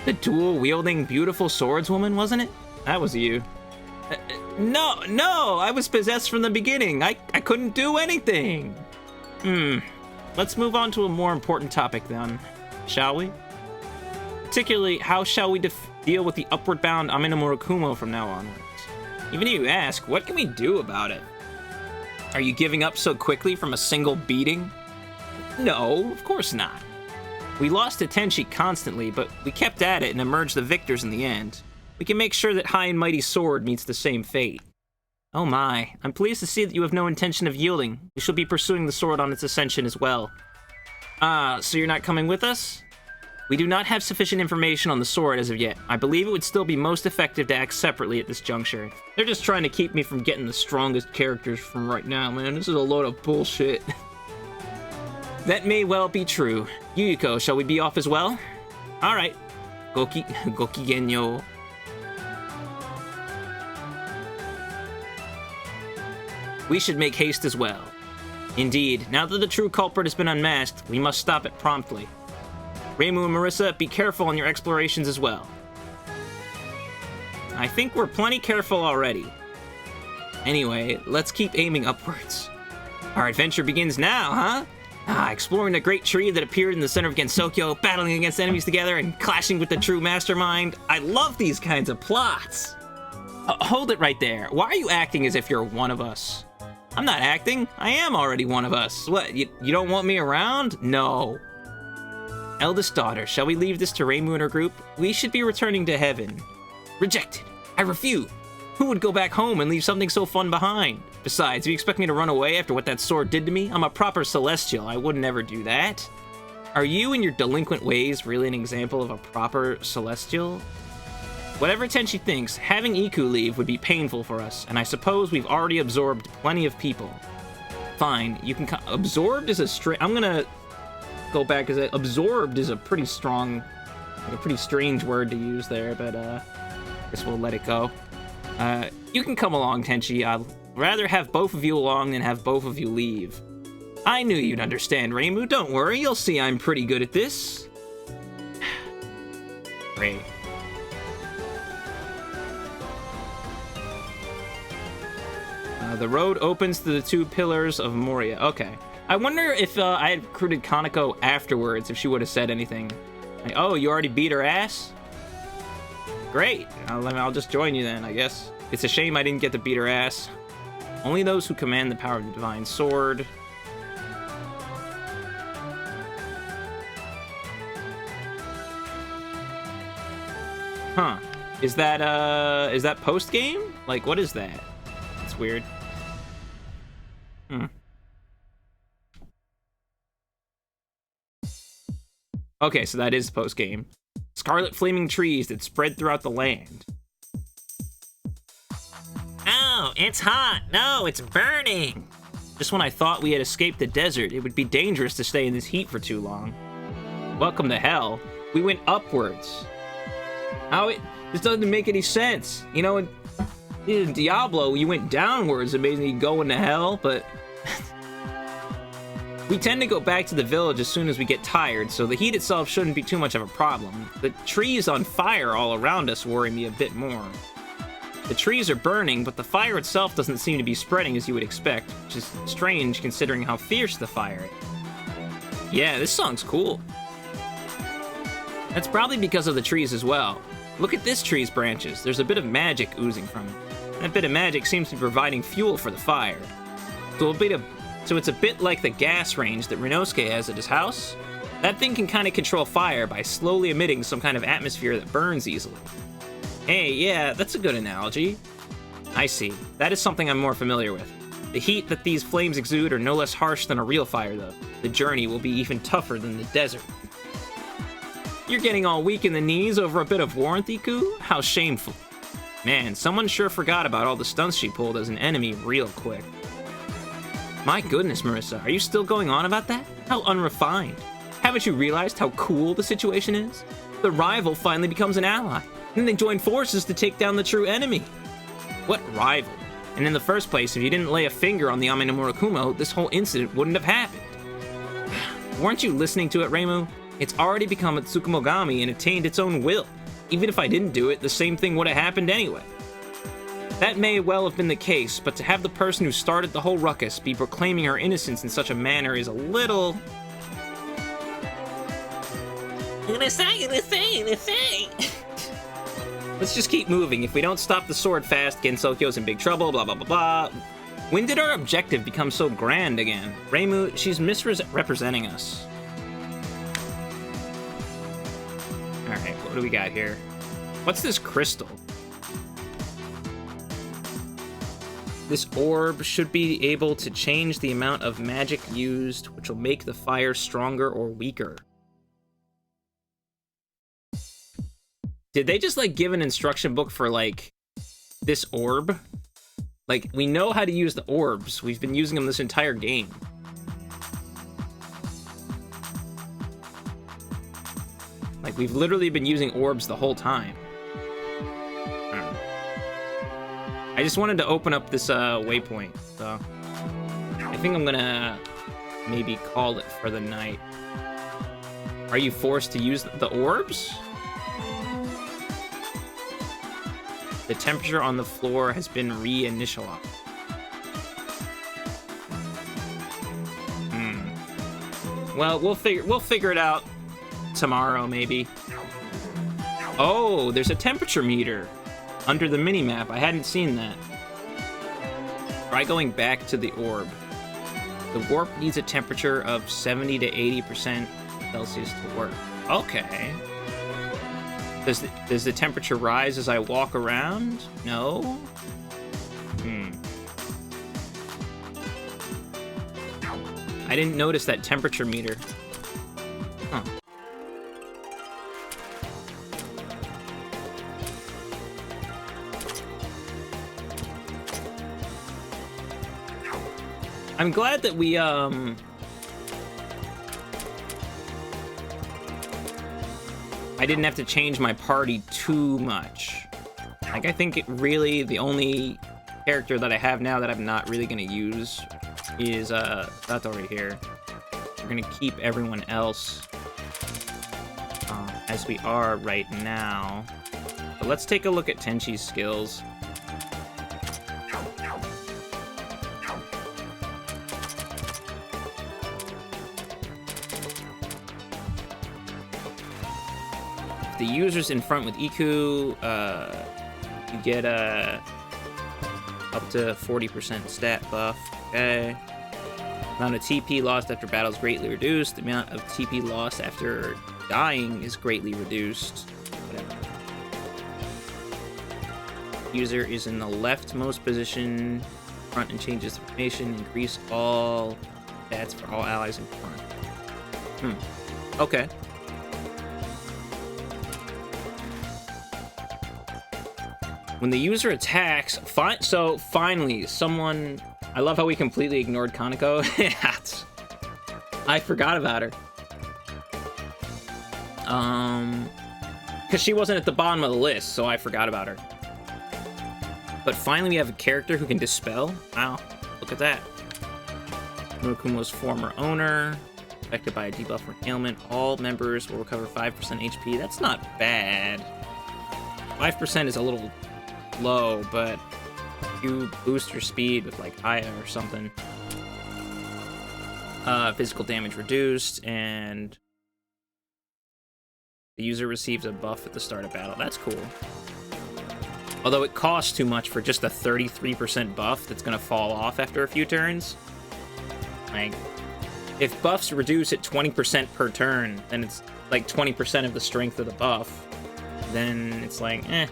The dual-wielding, beautiful swordswoman, wasn't it? That was you. No, I was possessed from the beginning. I couldn't do anything. Let's move on to a more important topic then, shall we? Particularly, how shall we deal with the upward-bound Ame no Murakumo from now onwards? Even if you ask, what can we do about it? Are you giving up so quickly from a single beating? No, of course not. We lost to Tenchi constantly, but we kept at it and emerged the victors in the end. We can make sure that High and Mighty Sword meets the same fate. Oh my, I'm pleased to see that you have no intention of yielding. We shall be pursuing the sword on its ascension as well. So you're not coming with us? We do not have sufficient information on the sword as of yet. I believe it would still be most effective to act separately at this juncture. They're just trying to keep me from getting the strongest characters from right now, man. This is a load of bullshit. That may well be true. Yuyuko, shall we be off as well? Alright. Goki genyo. We should make haste as well. Indeed, now that the true culprit has been unmasked, we must stop it promptly. Reimu and Marissa, be careful on your explorations as well. I think we're plenty careful already. Anyway, let's keep aiming upwards. Our adventure begins now, huh? Exploring the great tree that appeared in the center of Gensokyo, battling against enemies together, and clashing with the true mastermind. I love these kinds of plots. Hold it right there. Why are you acting as if you're one of us? I'm not acting. I am already one of us. What, you don't want me around? No. Eldest daughter, shall we leave this to Reimu and her group? We should be returning to heaven. Rejected. I refuse. Who would go back home and leave something so fun behind? Besides, do you expect me to run away after what that sword did to me? I'm a proper celestial. I would never do that. Are you and your delinquent ways really an example of a proper celestial? Whatever Tenchi thinks, having Iku leave would be painful for us, and I suppose we've already absorbed plenty of people. Fine, you can... Absorbed is a I'm gonna go back, because absorbed is a pretty strong... like a pretty strange word to use there, but I guess we'll let it go. You can come along, Tenchi. I'd rather have both of you along than have both of you leave. I knew you'd understand, Reimu. Don't worry, you'll see I'm pretty good at this. Great. The road opens to the 2 pillars of Moria. Okay. I wonder if I had recruited Kaneko afterwards, if she would have said anything. Like, oh, you already beat her ass? Great. I'll just join you then, I guess. It's a shame I didn't get to beat her ass. Only those who command the power of the divine sword. Huh. Is that post-game? Like, what is that? It's weird. Okay, so that is post-game. Scarlet flaming trees that spread throughout the land. Oh, it's hot. No, it's burning. Just when I thought we had escaped the desert, it would be dangerous to stay in this heat for too long. Welcome to hell. We went upwards. This doesn't make any sense. You know, in Diablo, you went downwards, amazingly going to hell, but... We tend to go back to the village as soon as we get tired, so the heat itself shouldn't be too much of a problem. The trees on fire all around us worry me a bit more. The trees are burning, but the fire itself doesn't seem to be spreading as you would expect, which is strange considering how fierce the fire is. Yeah, this song's cool. That's probably because of the trees as well. Look at this tree's branches. There's a bit of magic oozing from it. That bit of magic seems to be providing fuel for the fire. So it's a bit like the gas range that Rinosuke has at his house. That thing can kind of control fire by slowly emitting some kind of atmosphere that burns easily. Hey, yeah, that's a good analogy. I see. That is something I'm more familiar with. The heat that these flames exude are no less harsh than a real fire, though. The journey will be even tougher than the desert. You're getting all weak in the knees over a bit of warmth, Iku? How shameful. Man, someone sure forgot about all the stunts she pulled as an enemy real quick. My goodness, Marissa, are you still going on about that? How unrefined. Haven't you realized how cool the situation is? The rival finally becomes an ally, and then they join forces to take down the true enemy. What rival? And in the first place, if you didn't lay a finger on the Ame no Murakumo, this whole incident wouldn't have happened. Weren't you listening to it, Reimu? It's already become a Tsukumogami and attained its own will. Even if I didn't do it, the same thing would have happened anyway. That may well have been the case, but to have the person who started the whole ruckus be proclaiming her innocence in such a manner is a little... Let's just keep moving. If we don't stop the sword fast, Gensokyo's in big trouble, blah blah blah blah. When did our objective become so grand again? Reimu, she's misrepresenting us. Alright, what do we got here? What's this crystal? This orb should be able to change the amount of magic used, which will make the fire stronger or weaker. Did they just, like, give an instruction book for, like, this orb? Like, we know how to use the orbs. We've been using them this entire game. Like, we've literally been using orbs the whole time. I just wanted to open up this waypoint, so I think I'm gonna maybe call it for the night. Are you forced to use the orbs? The temperature on the floor has been reinitialized. Well, we'll figure it out tomorrow, maybe. Oh, there's a temperature meter under the mini-map. I hadn't seen that. Try going back to the orb. The warp needs a temperature of 70 to 80%. Celsius to work. Okay. Does the temperature rise as I walk around? No? I didn't notice that temperature meter. Huh. I'm glad that we, I didn't have to change my party too much. Like, I think it really, the only character that I have now that I'm not really gonna use is, that's already here. We're gonna keep everyone else as we are right now. But let's take a look at Tenchi's skills. The users in front with Iku, you get up to 40% stat buff. Okay. Amount of TP lost after battle is greatly reduced. The amount of TP lost after dying is greatly reduced. Whatever. User is in the leftmost position, front, and changes the formation. Increase all stats for all allies in front. Okay. When the user attacks, so finally, someone... I love how we completely ignored Kaneko. I forgot about her. Because she wasn't at the bottom of the list, so I forgot about her. But finally we have a character who can dispel. Wow, look at that. Murakumo's former owner. Affected by a debuff or ailment. All members will recover 5% HP. That's not bad. 5% is a little low, but you boost your speed with like Aya or something. Physical damage reduced, and the user receives a buff at the start of battle. That's cool. Although it costs too much for just a 33% buff that's gonna fall off after a few turns. Like, if buffs reduce at 20% per turn, then it's like 20% of the strength of the buff. Then it's like, eh.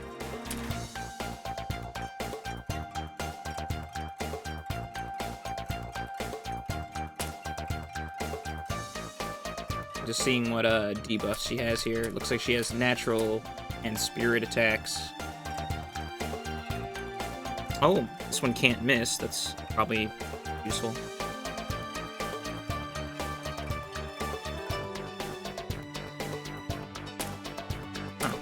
Just seeing what debuffs she has here. It looks like she has natural and spirit attacks. Oh, this one can't miss. That's probably useful. Oh.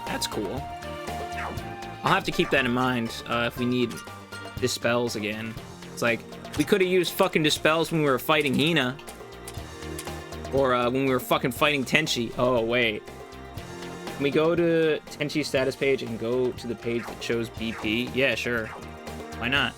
That's cool. I'll have to keep that in mind if we need dispels again. It's like, we could have used fucking dispels when we were fighting Hina. Or when we were fucking fighting Tenchi. Oh, wait. Can we go to Tenchi's status page and go to the page that shows BP? Yeah, sure. Why not?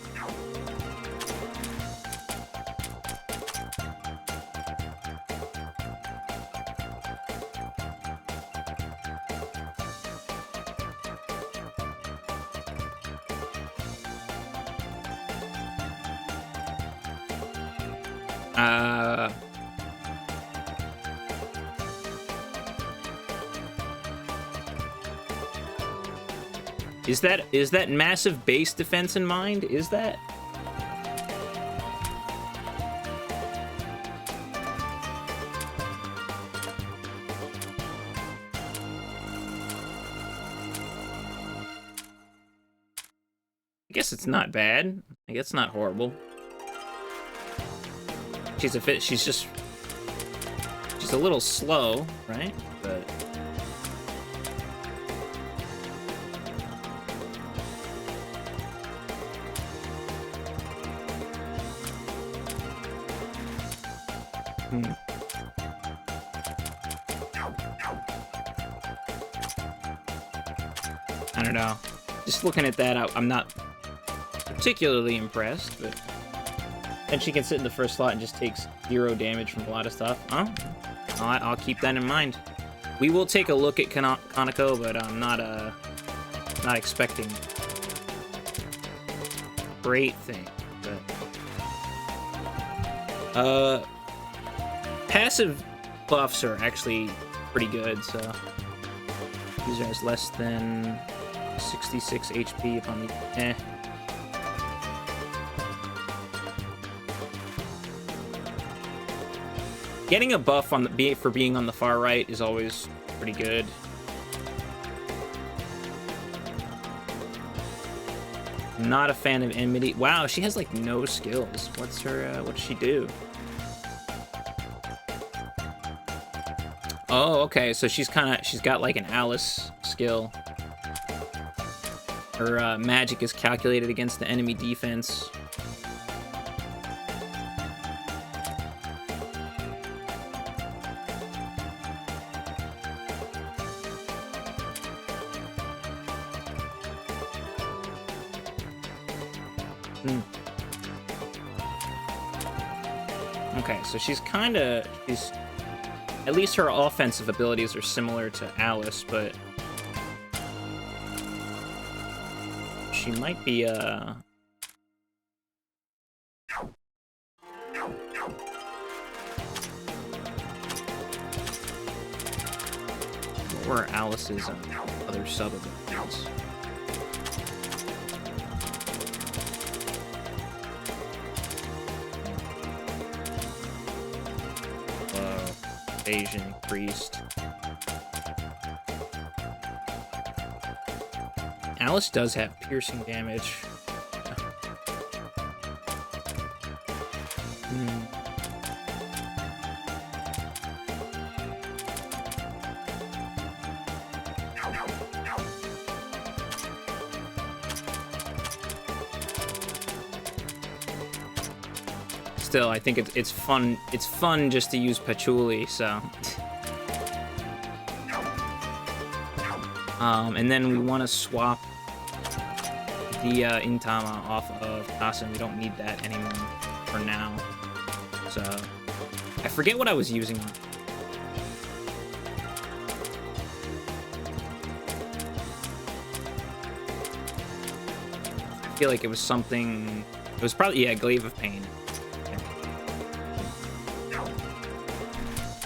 Is that massive base defense in mind? Is that? I guess it's not bad. I guess it's not horrible. She's just a little slow, right? But I don't know. Just looking at that, I'm not particularly impressed, but then she can sit in the first slot and just takes 0 damage from a lot of stuff. Oh, I'll keep that in mind. We will take a look at Kaneko, but I'm not was not expecting great thing, but passive buffs are actually pretty good, so user has less than 66 HP upon the Getting a buff on the for being on the far right is always pretty good. Not a fan of enmity. Wow, she has like no skills. What's her what does she do? Oh, okay, so she's got like an Alice skill. Her magic is calculated against the enemy defense. Okay, so she's at least her offensive abilities are similar to Alice, but she might be what were Alice's other sub abilities? Evasion increased. Alice does have piercing damage. Still, I think it's fun. It's fun just to use Patchouli, so. And then we want to swap the Intama off of Kasa. We don't need that anymore for now. So, I forget what I was using on. I feel like it was something. It was probably, yeah, Glaive of Pain.